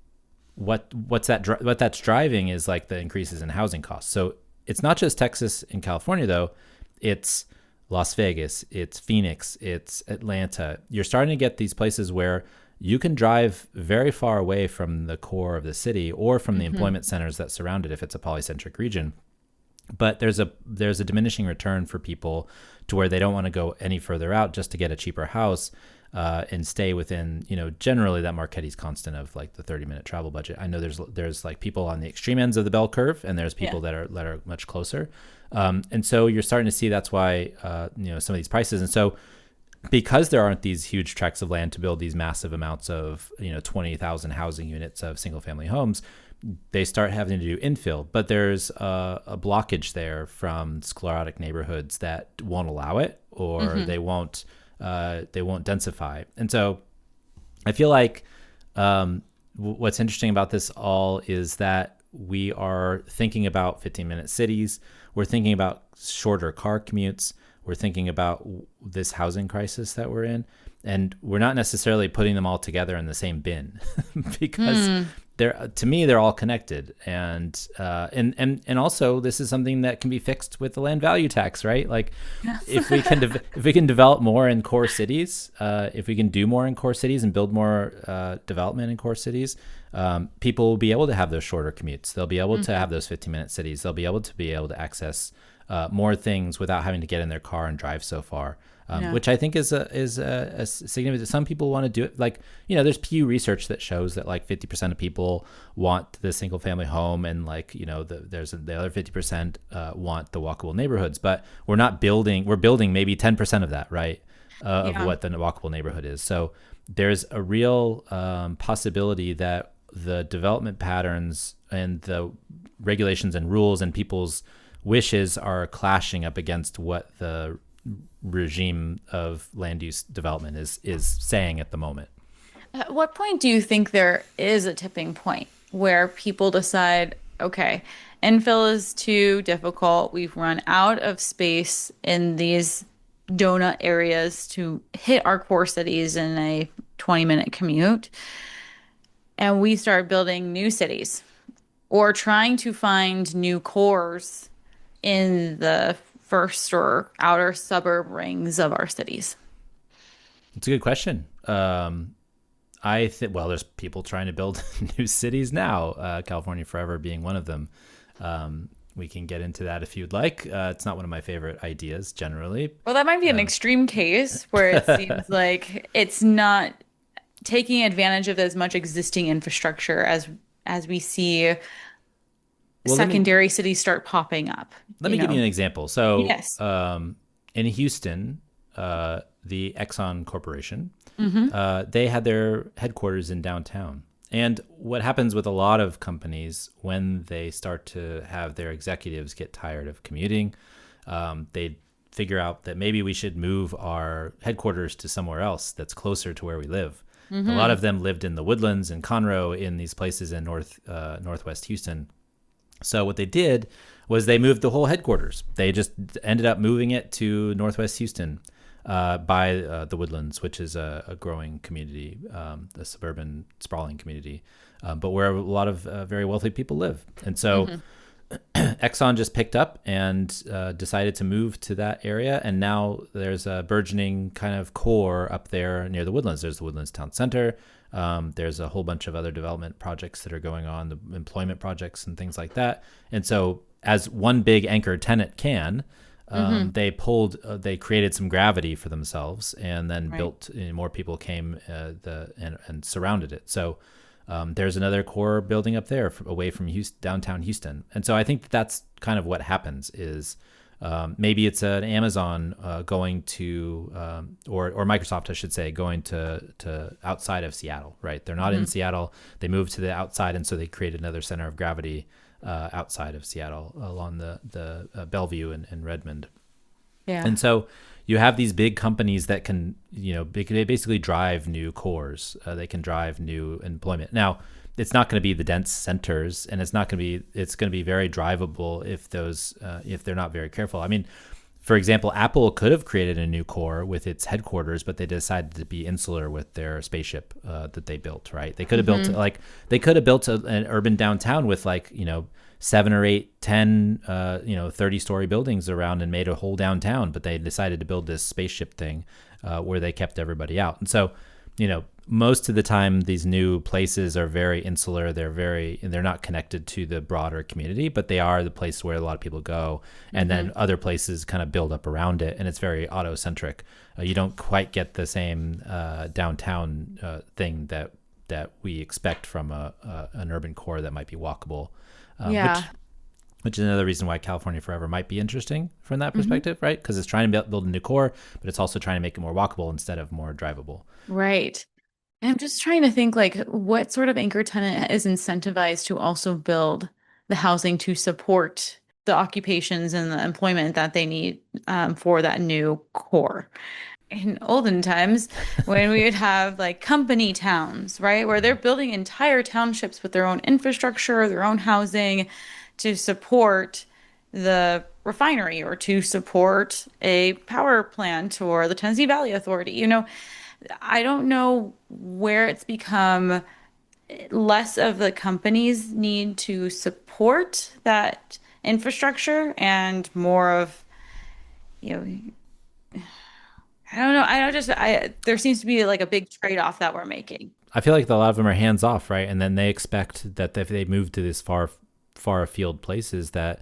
what that's driving is like the increases in housing costs. So it's not just Texas and California though, it's Las Vegas, it's Phoenix, it's Atlanta. You're starting to get these places where you can drive very far away from the core of the city or from the employment centers that surround it if it's a polycentric region. But there's a diminishing return for people to where they don't want to go any further out just to get a cheaper house and stay within, generally that Marchetti's constant of like the 30-minute travel budget. I know there's like people on the extreme ends of the bell curve, and there's people that are much closer. And so you're starting to see that's why, some of these prices. And so because there aren't these huge tracts of land to build these massive amounts of, 20,000 housing units of single family homes, they start having to do infill. But there's a blockage there from sclerotic neighborhoods that won't allow it, or they won't densify. And so I feel like what's interesting about this all is that we are thinking about 15-minute cities. We're thinking about shorter car commutes. We're thinking about this housing crisis that we're in, and we're not necessarily putting them all together in the same bin because to me, they're all connected. And also this is something that can be fixed with the land value tax, right? Like if we can develop more in core cities, if we can do more in core cities and build more development in core cities, people will be able to have those shorter commutes. They'll be able to have those 15-minute cities. They'll be able to access more things without having to get in their car and drive so far, which I think is a significant. Some people want to do it. Like, there's Pew Research that shows that like 50% of people want the single family home, and like, there's the other 50% want the walkable neighborhoods. But we're building maybe 10% of that, right? Of what the walkable neighborhood is. So there's a real possibility that the development patterns and the regulations and rules and people's wishes are clashing up against what the regime of land use development is saying at the moment.
At what point do you think there is a tipping point where people decide, okay, infill is too difficult. We've run out of space in these donut areas to hit our core cities in a 20-minute commute, and we start building new cities or trying to find new cores in the first or outer suburb rings of our cities?
It's a good question. I think, there's people trying to build new cities now, California Forever being one of them. We can get into that if you'd like. It's not one of my favorite ideas generally.
Well, that might be an extreme case where it seems like it's not taking advantage of as much existing infrastructure as we see secondary cities start popping up.
Let me give you an example. So
yes.
In Houston, the Exxon Corporation, they had their headquarters in downtown. And what happens with a lot of companies when they start to have their executives get tired of commuting, they figure out that maybe we should move our headquarters to somewhere else that's closer to where we live. A lot of them lived in the Woodlands and Conroe, in these places in northwest Houston. So what they did was they moved the whole headquarters. They just ended up moving it to northwest Houston by the Woodlands, which is a growing community, a suburban sprawling community, but where a lot of very wealthy people live. And so Exxon just picked up and decided to move to that area, and now there's a burgeoning kind of core up there near the Woodlands. There's the Woodlands Town Center. There's a whole bunch of other development projects that are going on, the employment projects and things like that. And so, as one big anchor tenant can, they created some gravity for themselves, and then
Right.
built. More people came and surrounded it. So there's another core building up there away from downtown Houston. And so I think that's kind of what happens is maybe it's an Amazon going to, or Microsoft, I should say, going to outside of Seattle, right? They're not in Seattle. They moved to the outside, and so they created another center of gravity outside of Seattle along the Bellevue and Redmond.
Yeah.
And so you have these big companies that can, they basically drive new cores. They can drive new employment. Now, it's not going to be the dense centers, and it's going to be very drivable if they're not very careful. I mean, for example, Apple could have created a new core with its headquarters, but they decided to be insular with their spaceship that they built, right? They could have built an urban downtown with 7 or 8, 10, 30-story buildings around and made a whole downtown, but they decided to build this spaceship thing where they kept everybody out. And so, most of the time these new places are very insular. They're not connected to the broader community, but they are the place where a lot of people go. And then other places kind of build up around it, and it's very auto-centric. You don't quite get the same downtown thing that we expect from an urban core that might be walkable.
Yeah.
Which is another reason why California Forever might be interesting from that perspective, right? Because it's trying to build a new core, but it's also trying to make it more walkable instead of more drivable.
Right. And I'm just trying to think what sort of anchor tenant is incentivized to also build the housing to support the occupations and the employment that they need for that new core. In olden times, when we would have company towns, right, where they're building entire townships with their own infrastructure, their own housing to support the refinery or to support a power plant or the Tennessee Valley Authority. I don't know where it's become less of the companies need to support that infrastructure and more of, you know, I don't know. There seems to be a big trade-off that we're making.
I feel like a lot of them are hands off, right? And then they expect that if they move to this far afield places, that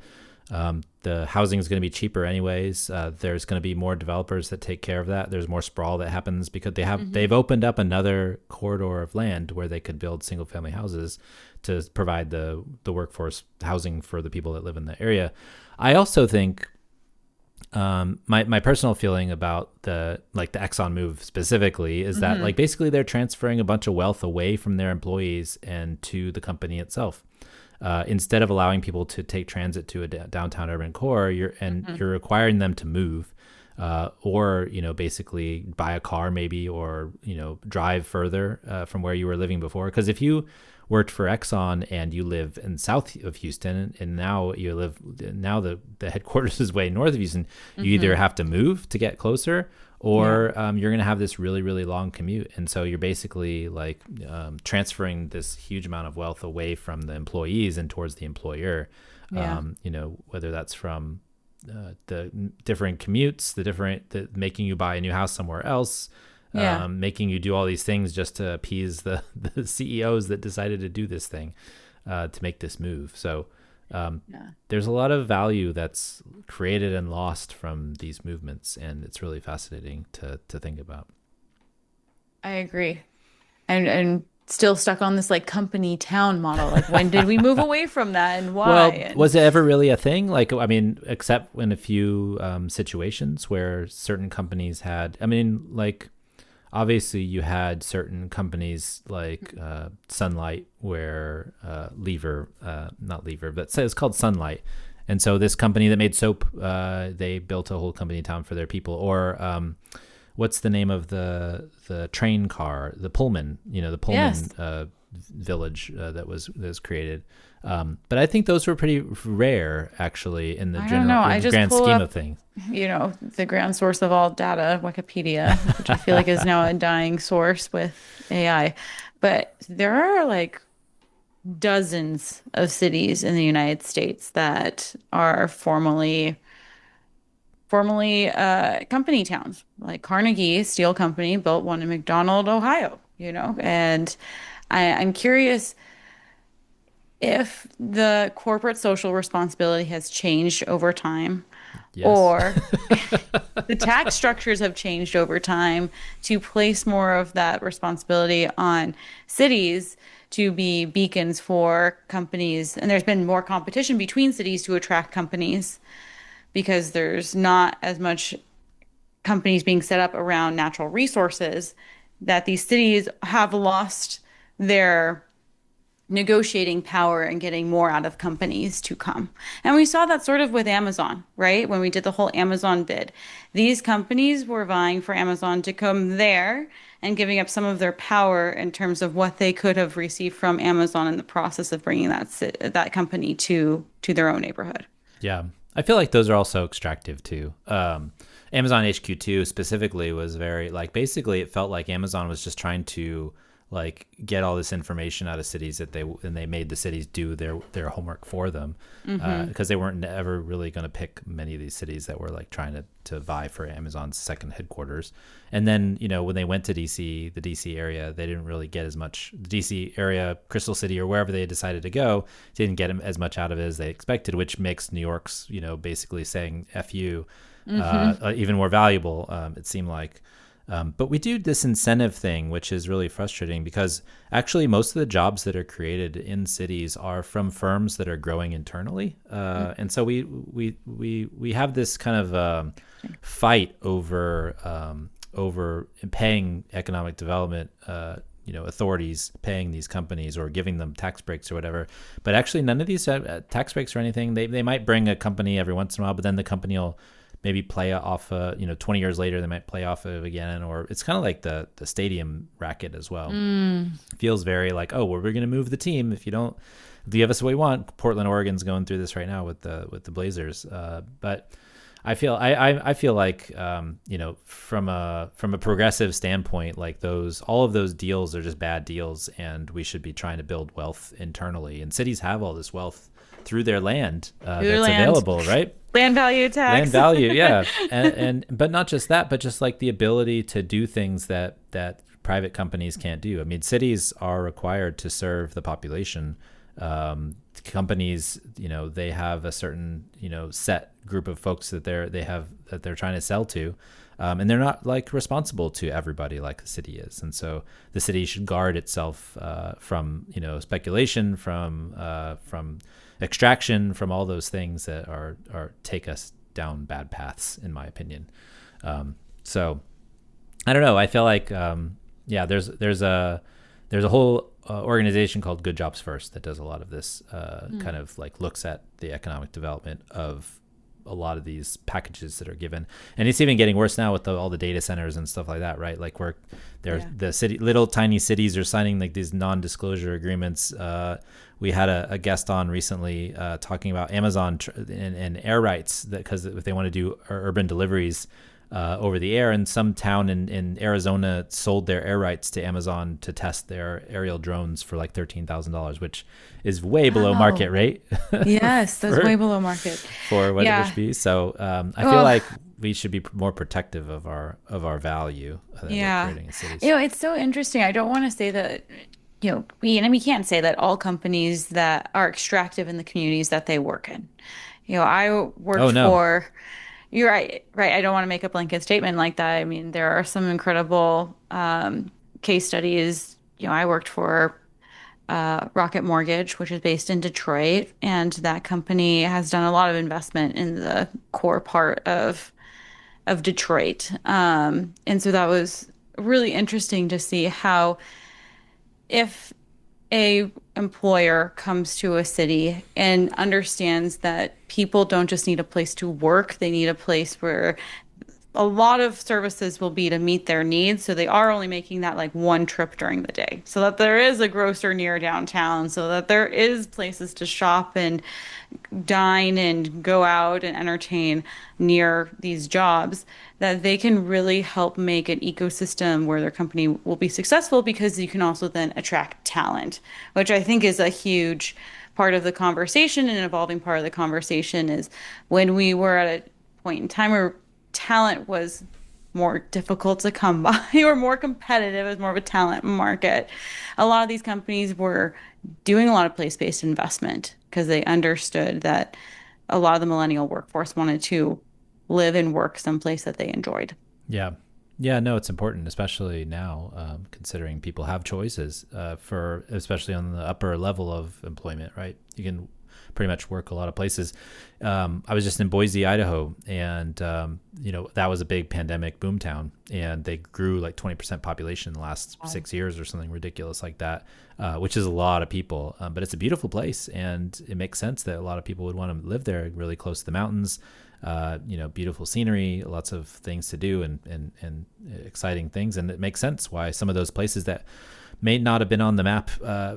the housing is going to be cheaper anyways. There's going to be more developers that take care of that. There's more sprawl that happens because they've opened up another corridor of land where they could build single family houses to provide the workforce housing for the people that live in the area. I also think my personal feeling about the Exxon move specifically is that basically they're transferring a bunch of wealth away from their employees and to the company itself. Instead of allowing people to take transit to a downtown urban core, you're requiring them to move, or basically buy a car maybe, or drive further from where you were living before. Because if you worked for Exxon and you live in south of Houston, and now the headquarters is way north of Houston, you either have to move to get closer, or you're going to have this really, really long commute. And so you're basically transferring this huge amount of wealth away from the employees and towards the employer. Whether that's from the different commutes, the making you buy a new house somewhere else, making you do all these things just to appease the CEOs that decided to do this thing, to make this move. So there's a lot of value that's created and lost from these movements, and it's really fascinating to think about.
I agree. And still stuck on this company town model. When did we move away from that and why?
Well, was it ever really a thing? Except in a few situations where certain companies had, obviously you had certain companies like Sunlight where not Lever, but it's called Sunlight. And so this company that made soap, they built a whole company town for their people. Or what's the name of the train car, the Pullman, the Pullman village that was created. But I think those were pretty rare, actually, in the grand scheme of things.
The grand source of all data, Wikipedia, which I feel like is now a dying source with AI. But there are dozens of cities in the United States that are formerly company towns. Like Carnegie Steel Company built one in McDonald, Ohio, and I'm curious if the corporate social responsibility has changed over time,
Yes.
or the tax structures have changed over time to place more of that responsibility on cities to be beacons for companies. And there's been more competition between cities to attract companies because there's not as much companies being set up around natural resources, that these cities have lost their negotiating power and getting more out of companies to come. And we saw that sort of with Amazon, right? When we did the whole Amazon bid, these companies were vying for Amazon to come there and giving up some of their power in terms of what they could have received from Amazon in the process of bringing that company to their own neighborhood.
Yeah. I feel like those are also extractive too. Amazon HQ2 specifically was very like basically it felt like Amazon was just trying to like get all this information out of cities that they made the cities do their homework for them because they weren't ever really going to pick many of these cities that were like trying to vie for Amazon's second headquarters. And then when they went to DC, the DC area, they didn't really get as much. The DC area, Crystal City or wherever they decided to go, didn't get as much out of it as they expected, which makes New York's basically saying "F you" even more valuable. It seemed like. But we do this incentive thing, which is really frustrating because actually most of the jobs that are created in cities are from firms that are growing internally, and so we have this kind of fight over paying economic development. Authorities paying these companies or giving them tax breaks or whatever. But actually, none of these tax breaks or anything. They might bring a company every once in a while, but then the company will maybe play off 20 years later they might play off of again, or it's kind of like the stadium racket as well. It feels very like, oh well, we're going to move the team if you give us what we want. Portland, Oregon's going through this right now with the Blazers, but I feel like from a progressive standpoint, like all of those deals are just bad deals, and we should be trying to build wealth internally, and cities have all this wealth through their land that's available, right?
Land value tax.
Land value, yeah. And but not just that, but just like the ability to do things that private companies can't do. I mean, cities are required to serve the population. Companies, they have a certain, set group of folks that they're trying to sell to. And they're not like responsible to everybody like the city is. And so the city should guard itself from, speculation, from extraction, from all those things that are take us down bad paths, in my opinion. So I don't know. I feel like, there's a whole organization called Good Jobs First that does a lot of this kind of like looks at the economic development of a lot of these packages that are given, and it's even getting worse now with all the data centers and stuff like that, right? Like the little tiny cities are signing like these non-disclosure agreements. We had a guest on recently talking about Amazon and air rights, because if they want to do urban deliveries over the air, and some town in Arizona sold their air rights to Amazon to test their aerial drones for like $13,000, which is way below market rate.
Yes, that's way below market
For what it should be. So I feel like we should be more protective of our value that we're creating in cities.
It's so interesting. I don't want to say that, we can't say that all companies that are extractive in the communities that they work in. I worked for. You're right. Right. I don't want to make a blanket statement like that. I mean, there are some incredible case studies. I worked for Rocket Mortgage, which is based in Detroit, and that company has done a lot of investment in the core part of Detroit. And so that was really interesting to see how, if a employer comes to a city and understands that people don't just need a place to work, they need a place where a lot of services will be to meet their needs. So they are only making that like one trip during the day. So that there is a grocer near downtown, so that there is places to shop and dine and go out and entertain near these jobs, that they can really help make an ecosystem where their company will be successful, because you can also then attract talent, which I think is a huge part of the conversation. And an evolving part of the conversation is when we were at a point in time where talent was more difficult to come by or more competitive, as more of a talent market. A lot of these companies were doing a lot of place-based investment because they understood that a lot of the millennial workforce wanted to live and work someplace that they enjoyed.
Yeah. Yeah, no, it's important, especially now, considering people have choices for, especially on the upper level of employment, right? You can pretty much work a lot of places. I was just in Boise, Idaho, and, that was a big pandemic boomtown, and they grew like 20% population in the last 6 years or something ridiculous like that, which is a lot of people. But it's a beautiful place, and it makes sense that a lot of people would want to live there, really close to the mountains. Beautiful scenery, lots of things to do, and exciting things. And it makes sense why some of those places that may not have been on the map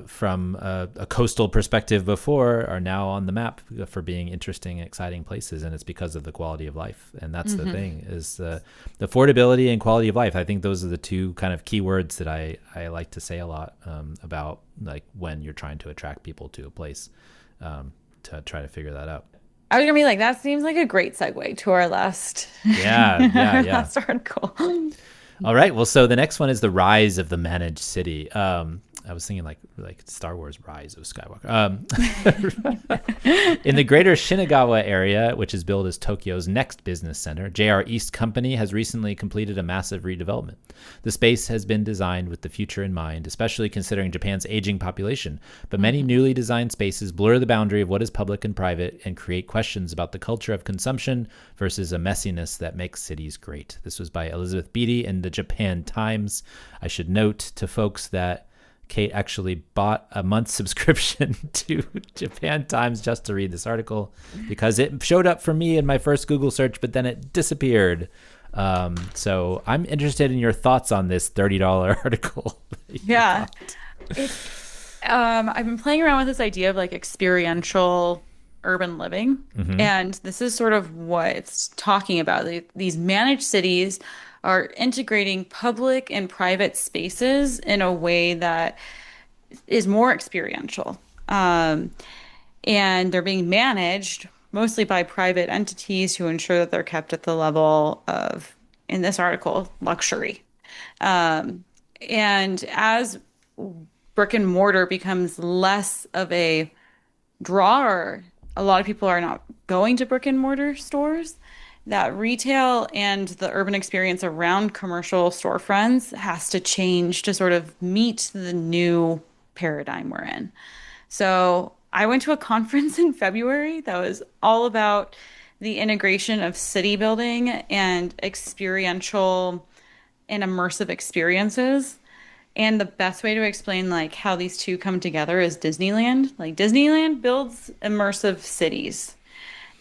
from a coastal perspective before are now on the map for being interesting, exciting places. And it's because of the quality of life. And that's the thing, is the affordability and quality of life. I think those are the two kind of key words that I like to say a lot about, like, when you're trying to attract people to a place, to try to figure that out.
I was gonna be like, that seems like a great segue to our last
Yeah.
last article.
All right. Well, so the next one is the rise of the managed city. I was thinking like Star Wars Rise of Skywalker. In the greater Shinagawa area, which is billed as Tokyo's next business center, JR East Company has recently completed a massive redevelopment. The space has been designed with the future in mind, especially considering Japan's aging population. But many newly designed spaces blur the boundary of what is public and private and create questions about the culture of consumption versus a messiness that makes cities great. This was by Elizabeth Beatty in the Japan Times. I should note to folks that Kate actually bought a month's subscription to Japan Times just to read this article, because it showed up for me in my first Google search, but then it disappeared. So I'm interested in your thoughts on this $30 article.
Yeah. I've been playing around with this idea of like experiential urban living. And this is sort of what it's talking about. These managed cities are integrating public and private spaces in a way that is more experiential. And they're being managed mostly by private entities who ensure that they're kept at the level of, in this article, luxury. And as brick and mortar becomes less of a drawer, a lot of people are not going to brick and mortar stores. That retail and the urban experience around commercial storefronts has to change to sort of meet the new paradigm we're in. So I went to a conference in February that was all about the integration of city building and experiential and immersive experiences. And the best way to explain like how these two come together is Disneyland. Like Disneyland builds immersive cities,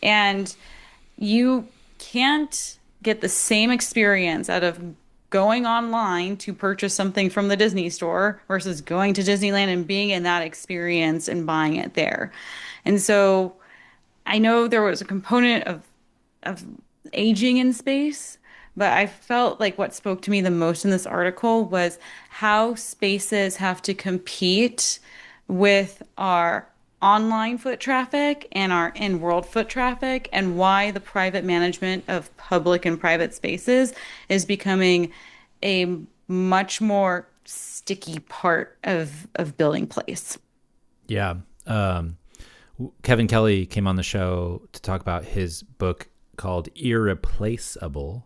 and you can't get the same experience out of going online to purchase something from the Disney store versus going to Disneyland and being in that experience and buying it there. And so I know there was a component of aging in space, but I felt like what spoke to me the most in this article was how spaces have to compete with our online foot traffic and our in-world foot traffic, and why the private management of public and private spaces is becoming a much more sticky part of building place.
Yeah. Kevin Kelly came on the show to talk about his book called Irreplaceable.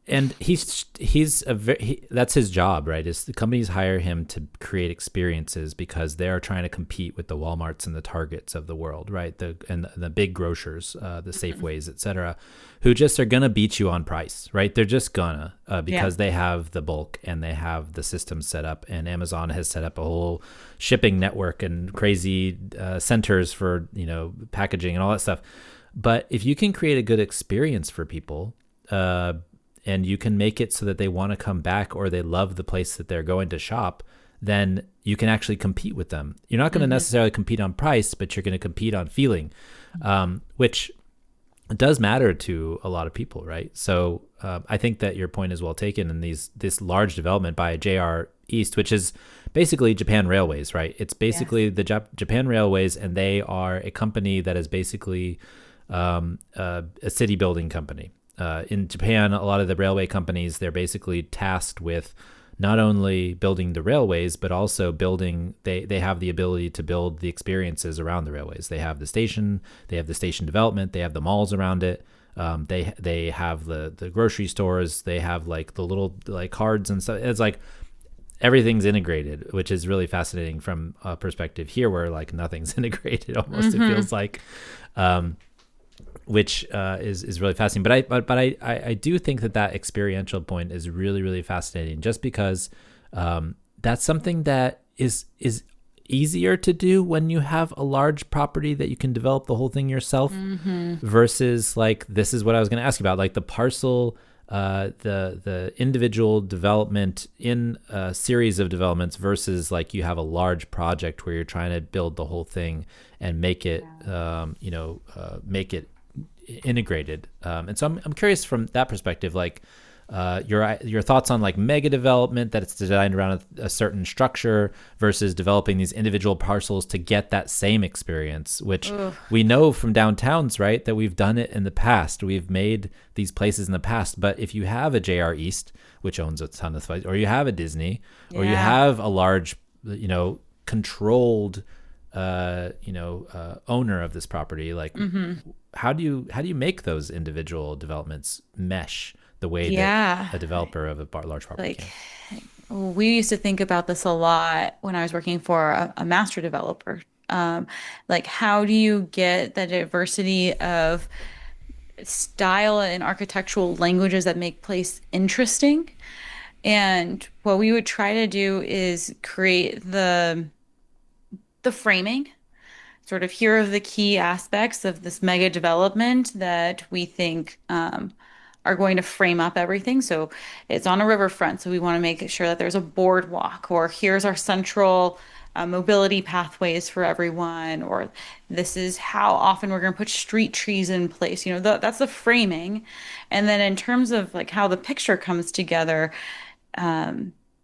And that's his job, right? Is the companies hire him to create experiences because they're trying to compete with the Walmarts and the Targets of the world, right? The big grocers, the Safeways, et cetera, who just are gonna beat you on price, right? They're just gonna because they have the bulk and they have the system set up, and Amazon has set up a whole shipping network and crazy centers for packaging and all that stuff. But if you can create a good experience for people, and you can make it so that they want to come back or they love the place that they're going to shop, then you can actually compete with them. You're not going to necessarily compete on price, but you're going to compete on feeling, which does matter to a lot of people, right? So I think that your point is well taken. And this large development by JR East, which is basically Japan Railways, right? It's basically the Japan Railways, and they are a company that is basically a city building company. In Japan, a lot of the railway companies, they're basically tasked with not only building the railways, but also building, they have the ability to build the experiences around the railways. They have the station development, they have the malls around it. They have the grocery stores, they have like the little like cards and stuff. It's like everything's integrated, which is really fascinating from a perspective here where like nothing's integrated almost. It feels like, which is really fascinating. But I do think that experiential point is really, really fascinating, just because that's something that is easier to do when you have a large property that you can develop the whole thing yourself, versus like, this is what I was going to ask you about, like the parcel, the individual development in a series of developments versus like you have a large project where you're trying to build the whole thing and make it, make it integrated. And so I'm curious from that perspective, like your thoughts on like mega development, that it's designed around a certain structure versus developing these individual parcels to get that same experience, which we know from downtowns, right? That we've done it in the past. We've made these places in the past. But if you have a JR East, which owns a ton of places, or you have a Disney, or you have a large, controlled, owner of this property, like how do you make those individual developments mesh the way that a developer of a large property can?
We used to think about this a lot when I was working for a master developer. Like, how do you get the diversity of style and architectural languages that make place interesting? And what we would try to do is create the framing, sort of here are the key aspects of this mega development that we think are going to frame up everything. So it's on a riverfront, so we want to make sure that there's a boardwalk, or here's our central mobility pathways for everyone, or this is how often we're going to put street trees in place. That's the framing. And then in terms of like how the picture comes together,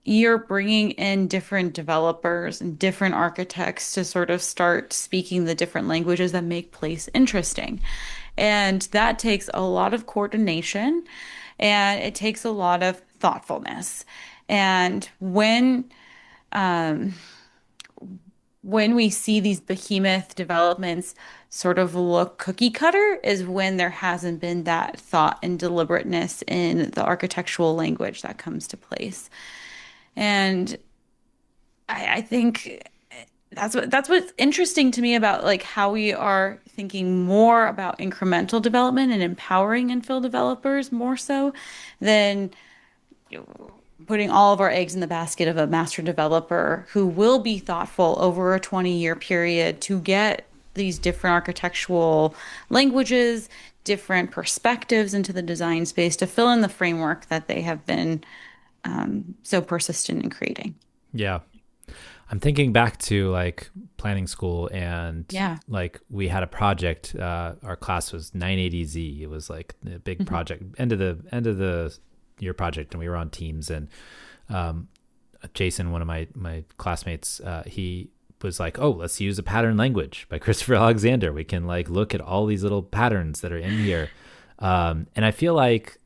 you're bringing in different developers and different architects to sort of start speaking the different languages that make place interesting. And that takes a lot of coordination, and it takes a lot of thoughtfulness. And when we see these behemoth developments sort of look cookie cutter is when there hasn't been that thought and deliberateness in the architectural language that comes to place. And I think that's what's interesting to me about like how we are thinking more about incremental development and empowering infill developers more so than putting all of our eggs in the basket of a master developer who will be thoughtful over a 20-year period to get these different architectural languages, different perspectives into the design space to fill in the framework that they have been so persistent in creating.
Yeah. I'm thinking back to like planning school, and like we had a project, our class was 980Z. It was like a big project, end of the year project, and we were on teams, and Jason, one of my classmates, he was like, oh, let's use a pattern language by Christopher Alexander. We can like look at all these little patterns that are in here. And I feel like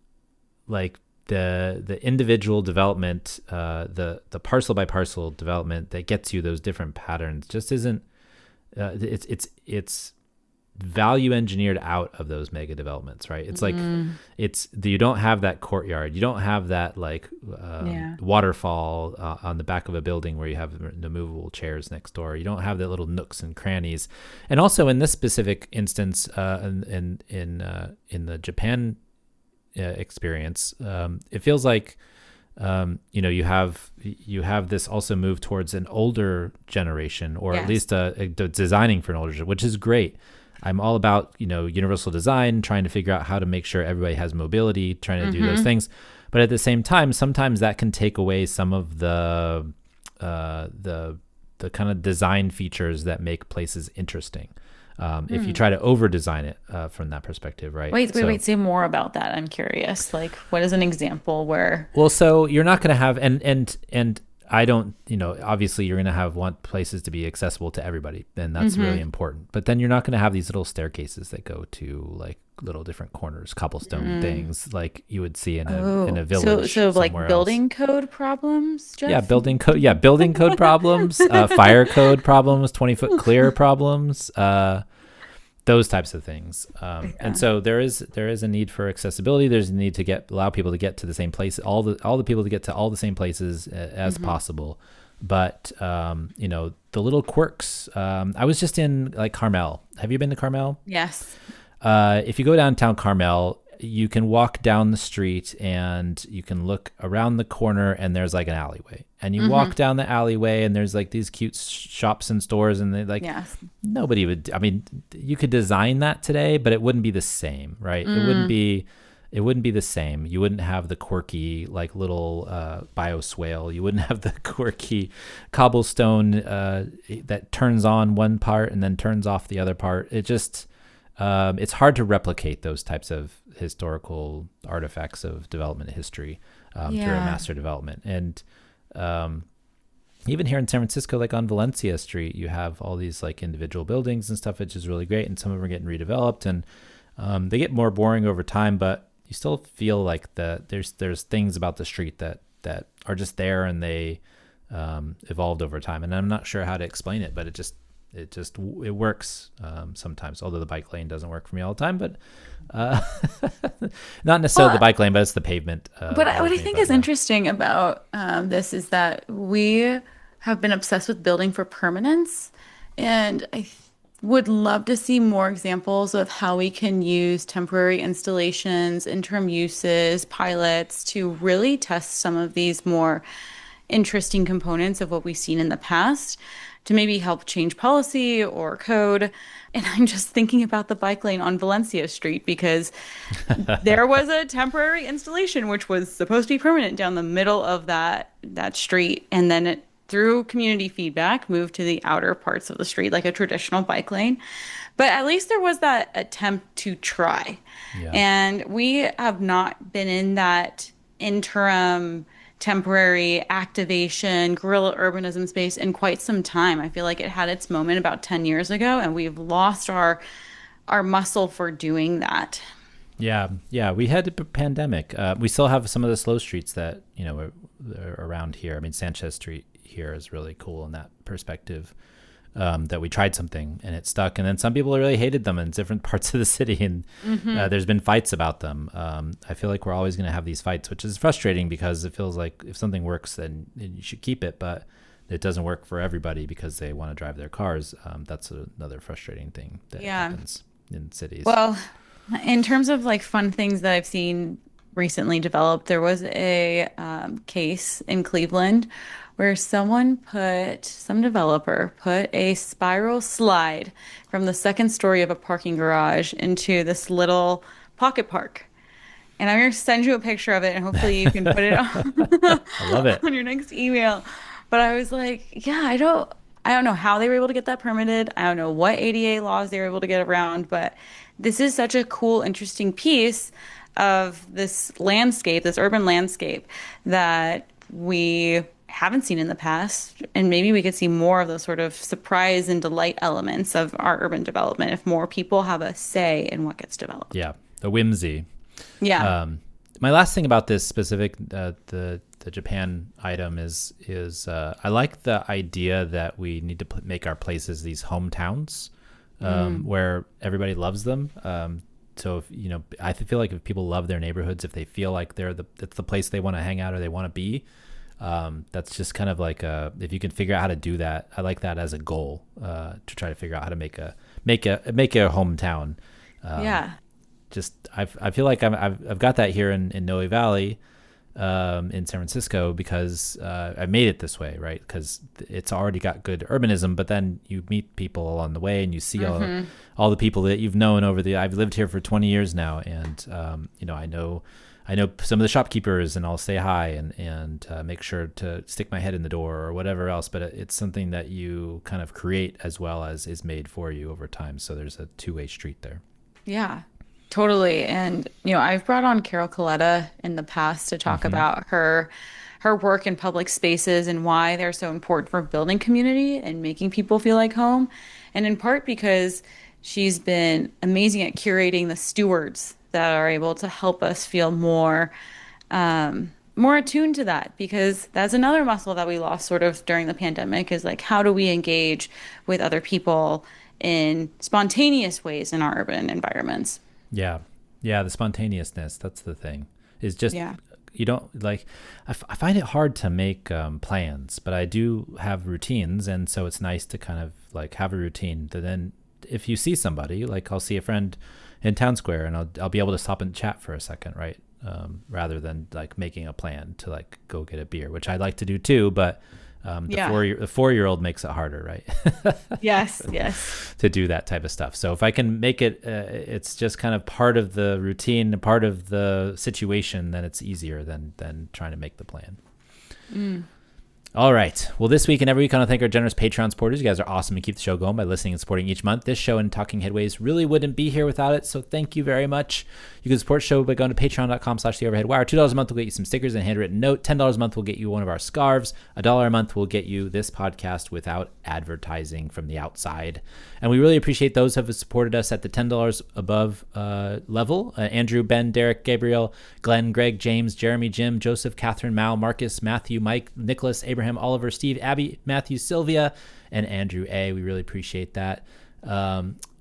the individual development, the parcel by parcel development that gets you those different patterns just isn't, it's value engineered out of those mega developments, right? It's like, you don't have that courtyard. You don't have that like waterfall on the back of a building where you have the movable chairs next door. You don't have the little nooks and crannies. And also in this specific instance, in the Japan experience, it feels like you have this also move towards an older generation, or at least designing for an older generation, which is great. I'm all about, universal design, trying to figure out how to make sure everybody has mobility, trying to do those things. But at the same time, sometimes that can take away some of the kind of design features that make places interesting. If you try to over design it from that perspective, right?
Wait, say more about that. I'm curious. Like, what is an example where?
Well, so you're not going to have, and I don't, obviously you're going to want places to be accessible to everybody, and that's really important. But then you're not going to have these little staircases that go to like little different corners, cobblestone things like you would see in a village.
So like
somewhere
building
else.
code problems, Jeff?
Yeah, building code problems, fire code problems, 20-foot clear problems, those types of things. And so there is a need for accessibility. There's a need to allow people to get to the same place, all the people to get to all the same places as possible. But the little quirks. I was just in like Carmel. Have you been to Carmel?
Yes.
If you go downtown Carmel, you can walk down the street and you can look around the corner and there's like an alleyway, and you walk down the alleyway and there's like these cute shops and stores, and they like, nobody would, I mean, you could design that today, but it wouldn't be the same, right? It wouldn't be the same. You wouldn't have the quirky like little bioswale. You wouldn't have the quirky cobblestone that turns on one part and then turns off the other part. It just it's hard to replicate those types of historical artifacts of development history through a master development. And even here in San Francisco, like on Valencia Street, you have all these like individual buildings and stuff, which is really great. And some of them are getting redeveloped, and they get more boring over time, but you still feel like there's things about the street that are just there, and they evolved over time. And I'm not sure how to explain it, but it works sometimes, although the bike lane doesn't work for me all the time, but not necessarily the bike lane, but it's the pavement.
But what I think is interesting about this is that we have been obsessed with building for permanence, and I would love to see more examples of how we can use temporary installations, interim uses, pilots to really test some of these more interesting components of what we've seen in the past, to maybe help change policy or code. And I'm just thinking about the bike lane on Valencia Street, because there was a temporary installation which was supposed to be permanent down the middle of that street, and then it, through community feedback, moved to the outer parts of the street like a traditional bike lane. But at least there was that attempt to try. Yeah. And we have not been in that interim temporary activation, guerrilla urbanism space in quite some time. I feel like it had its moment about 10 years ago, and we've lost our muscle for doing that.
Yeah. We had a pandemic. We still have some of the slow streets that, are around here. I mean, Sanchez Street here is really cool in that perspective. That we tried something and it stuck, and then some people really hated them in different parts of the city, and there's been fights about them. I feel like we're always going to have these fights, which is frustrating, because it feels like if something works, then you should keep it, but it doesn't work for everybody because they want to drive their cars. That's another frustrating thing that happens in cities.
Well, in terms of like fun things that I've seen recently developed, there was a case in Cleveland where some developer put a spiral slide from the second story of a parking garage into this little pocket park. And I'm going to send you a picture of it, and hopefully you can put it on,
I love it.
on your next email. But I was like, yeah, I don't know how they were able to get that permitted. I don't know what ADA laws they were able to get around, but this is such a cool, interesting piece of this landscape, this urban landscape that we haven't seen in the past, and maybe we could see more of those sort of surprise and delight elements of our urban development if more people have a say in what gets developed.
Yeah, the whimsy.
Yeah.
My last thing about this specific the Japan item is I like the idea that we need to make our places these hometowns where everybody loves them. So if, I feel like if people love their neighborhoods, if they feel like it's the place they want to hang out or they want to be. That's just kind of like if you can figure out how to do that, I like that as a goal to try to figure out how to make a hometown.
Yeah.
Just I feel like I've got that here in Noe Valley, in San Francisco because I made it this way, right? Because it's already got good urbanism, but then you meet people along the way and you see all the people that you've known I've lived here for 20 years now. And, I know some of the shopkeepers and I'll say hi and make sure to stick my head in the door or whatever else, but it's something that you kind of create as well as is made for you over time. So there's a two-way street there.
Yeah, totally. And, I've brought on Carol Coletta in the past to talk about her work in public spaces and why they're so important for building community and making people feel like home. And in part because she's been amazing at curating the stewards that are able to help us feel more attuned to that, because that's another muscle that we lost sort of during the pandemic is like, how do we engage with other people in spontaneous ways in our urban environments?
Yeah. Yeah. The spontaneousness, that's the thing, is just, you don't like, I find it hard to make plans, but I do have routines. And so it's nice to kind of like have a routine that then if you see somebody, like I'll see a friend in town square and I'll be able to stop and chat for a second, right? Rather than like making a plan to like go get a beer, which I'd like to do too, but the 4-year-old makes it harder, right?
Yes.
To do that type of stuff. So if I can make it, it's just kind of part of the routine, part of the situation, then it's easier than trying to make the plan. All right. Well, this week and every week, I want to thank our generous Patreon supporters. You guys are awesome and keep the show going by listening and supporting each month. This show and Talking Headways really wouldn't be here without it, so thank you very much. You can support the show by going to patreon.com/theoverheadwire. $2 a month will get you some stickers and a handwritten note. $10 a month will get you one of our scarves. $1 a month will get you this podcast without advertising from the outside. And we really appreciate those who have supported us at the $10 above level. Andrew, Ben, Derek, Gabriel, Glenn, Greg, James, Jeremy, Jim, Joseph, Catherine, Mal, Marcus, Matthew, Mike, Nicholas, Abraham, Oliver, Steve, Abby, Matthew, Sylvia, and Andrew A. We really appreciate that.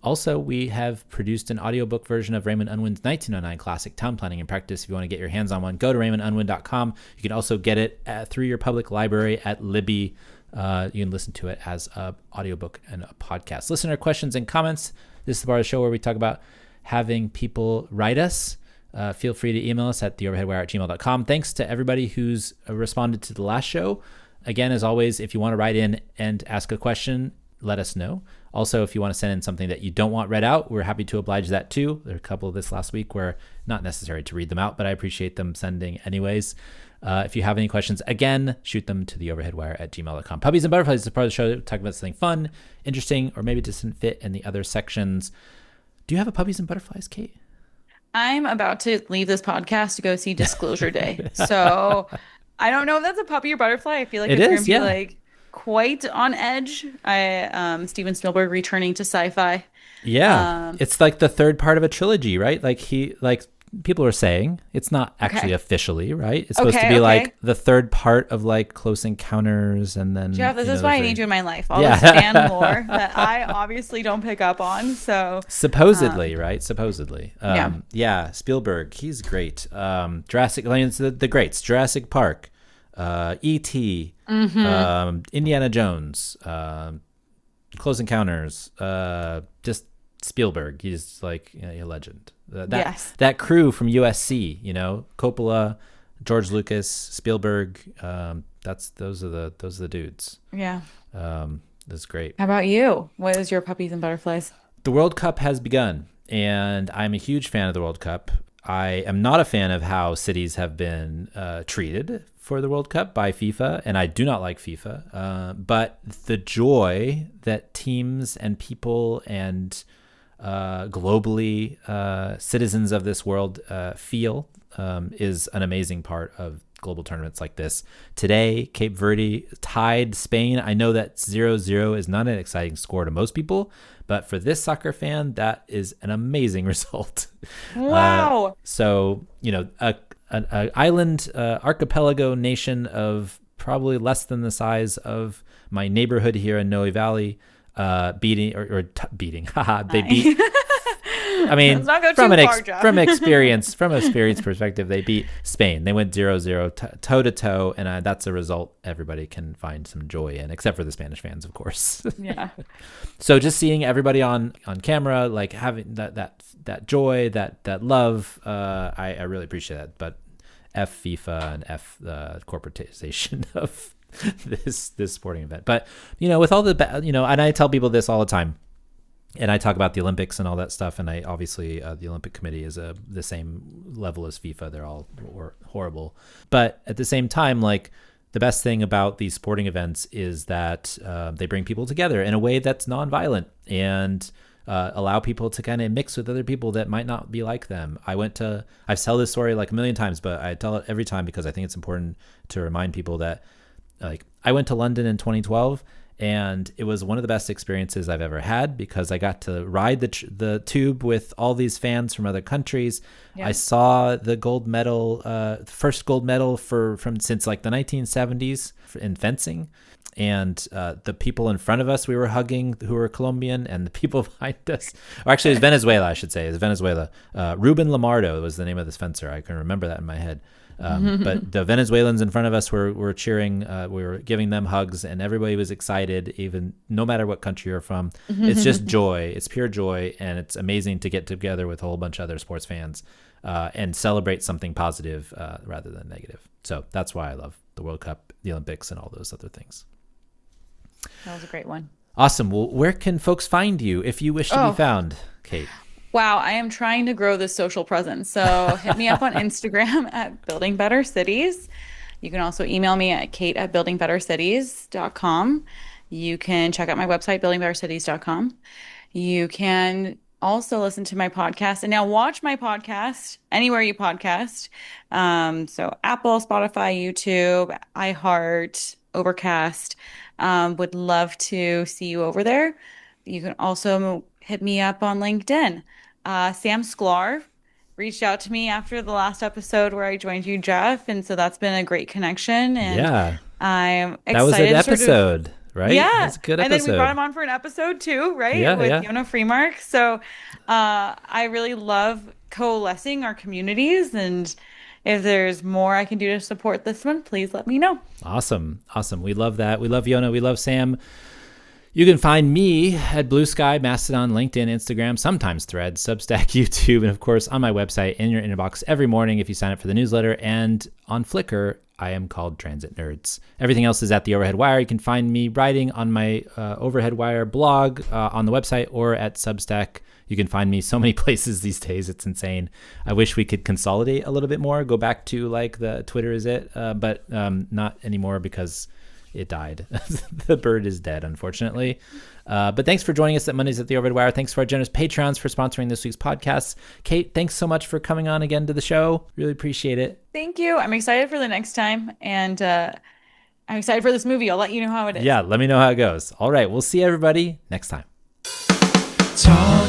Also, we have produced an audiobook version of Raymond Unwin's 1909 classic, Town Planning in Practice. If you want to get your hands on one, go to raymondunwin.com. You can also get it through your public library at Libby. You can listen to it as an audiobook and a podcast. Listener questions and comments. This is the part of the show where we talk about having people write us. Feel free to email us at theoverheadwire@gmail.com. Thanks to everybody who's responded to the last show. Again, as always, if you want to write in and ask a question, let us know. Also, if you want to send in something that you don't want read out, we're happy to oblige that too. There are a couple of this last week where not necessary to read them out, but I appreciate them sending anyways. If you have any questions, again, shoot them to theoverheadwire@gmail.com. Puppies and Butterflies is a part of the show that talk about something fun, interesting, or maybe it doesn't fit in the other sections. Do you have a Puppies and Butterflies, Kate?
I'm about to leave this podcast to go see Disclosure Day. So I don't know if that's a puppy or butterfly. I feel like it's going to be like quite on edge. Steven Spielberg returning to sci-fi.
Yeah. It's like the third part of a trilogy, right? Like people are saying it's not actually officially, right? It's supposed to be like the third part of like Close Encounters, and then
Jeff, this is why I need you in my life. All this fan lore that I obviously don't pick up on. So
supposedly, right? Supposedly, Spielberg, he's great. Jurassic, the greats: Jurassic Park, E.T., Indiana Jones, Close Encounters, just Spielberg. He's like a legend. That crew from USC, Coppola, George Lucas, Spielberg. Those are the dudes. Yeah. That's great.
How about you? What is your Puppies and Butterflies?
The World Cup has begun, and I'm a huge fan of the World Cup. I am not a fan of how cities have been treated for the World Cup by FIFA, and I do not like FIFA. But the joy that teams and people and globally citizens of this world feel is an amazing part of global tournaments like this. Today, Cape Verde tied Spain. I know that 0-0 is not an exciting score to most people, but for this soccer fan, that is an amazing result.
Wow.
So, an island archipelago nation of probably less than the size of my neighborhood here in Noe Valley, beating. They beat. I mean, from a experience perspective, they beat Spain. They went 0-0 toe to toe, and that's a result everybody can find some joy in, except for the Spanish fans, of course.
Yeah.
So just seeing everybody on camera, like having that joy, that love, I really appreciate that. But F FIFA and F the corporatization of this sporting event. But with all the and I tell people this all the time, and I talk about the Olympics and all that stuff, and I obviously the Olympic Committee is the same level as FIFA. They're all horrible, but at the same time, like, the best thing about these sporting events is that they bring people together in a way that's nonviolent and allow people to kind of mix with other people that might not be like them. I've told this story like a million times, but I tell it every time because I think it's important to remind people that, like, I went to London in 2012, and it was one of the best experiences I've ever had because I got to ride the tube with all these fans from other countries. Yeah. I saw the gold medal, first gold medal since like the 1970s in fencing. And the people in front of us, we were hugging, who were Colombian, and the people behind us, or actually it was Venezuela, I should say. It was Venezuela. Ruben Lamardo was the name of this fencer. I can remember that in my head. But the Venezuelans in front of us were cheering. We were giving them hugs, and everybody was excited, even no matter what country you're from. It's just joy. It's pure joy, and it's amazing to get together with a whole bunch of other sports fans and celebrate something positive rather than negative. So that's why I love the World Cup, the Olympics, and all those other things.
That was a great one.
Awesome. Well, where can folks find you if you wish to be found, Kate?
Wow, I am trying to grow this social presence. So hit me up on Instagram at Building Better Cities. You can also email me at kate@buildingbettercities.com. You can check out my website, buildingbettercities.com. You can also listen to my podcast and now watch my podcast anywhere you podcast. So Apple, Spotify, YouTube, iHeart, Overcast. Would love to see you over there. You can also hit me up on LinkedIn. Sam Sklar reached out to me after the last episode where I joined you, Jeff, and so that's been a great connection. And
yeah,
I'm excited.
That was an episode, right?
Yeah,
that's a good episode.
And then we brought him on for an episode too, right?
Yeah,
with
yeah.
Yona Freemark. So I really love coalescing our communities, and if there's more I can do to support this one, please let me know.
Awesome. We love that. We love Yona. We love Sam. You can find me at Blue Sky, Mastodon, LinkedIn, Instagram, sometimes Threads, Substack, YouTube, and of course on my website in your inbox every morning if you sign up for the newsletter. And on Flickr, I am called Transit Nerds. Everything else is at the Overhead Wire. You can find me writing on my Overhead Wire blog on the website or at Substack. You can find me so many places these days. It's insane. I wish we could consolidate a little bit more, go back to like the Twitter is it, but not anymore because it died. The bird is dead, unfortunately. But thanks for joining us at Mondays at the Overhead Wire. Thanks for our generous patrons for sponsoring this week's podcast. Kate, thanks so much for coming on again to the show. Really appreciate it.
Thank you. I'm excited for the next time. And I'm excited for this movie. I'll let you know how it is.
Yeah, let me know how it goes. All right. We'll see everybody next time.
Talk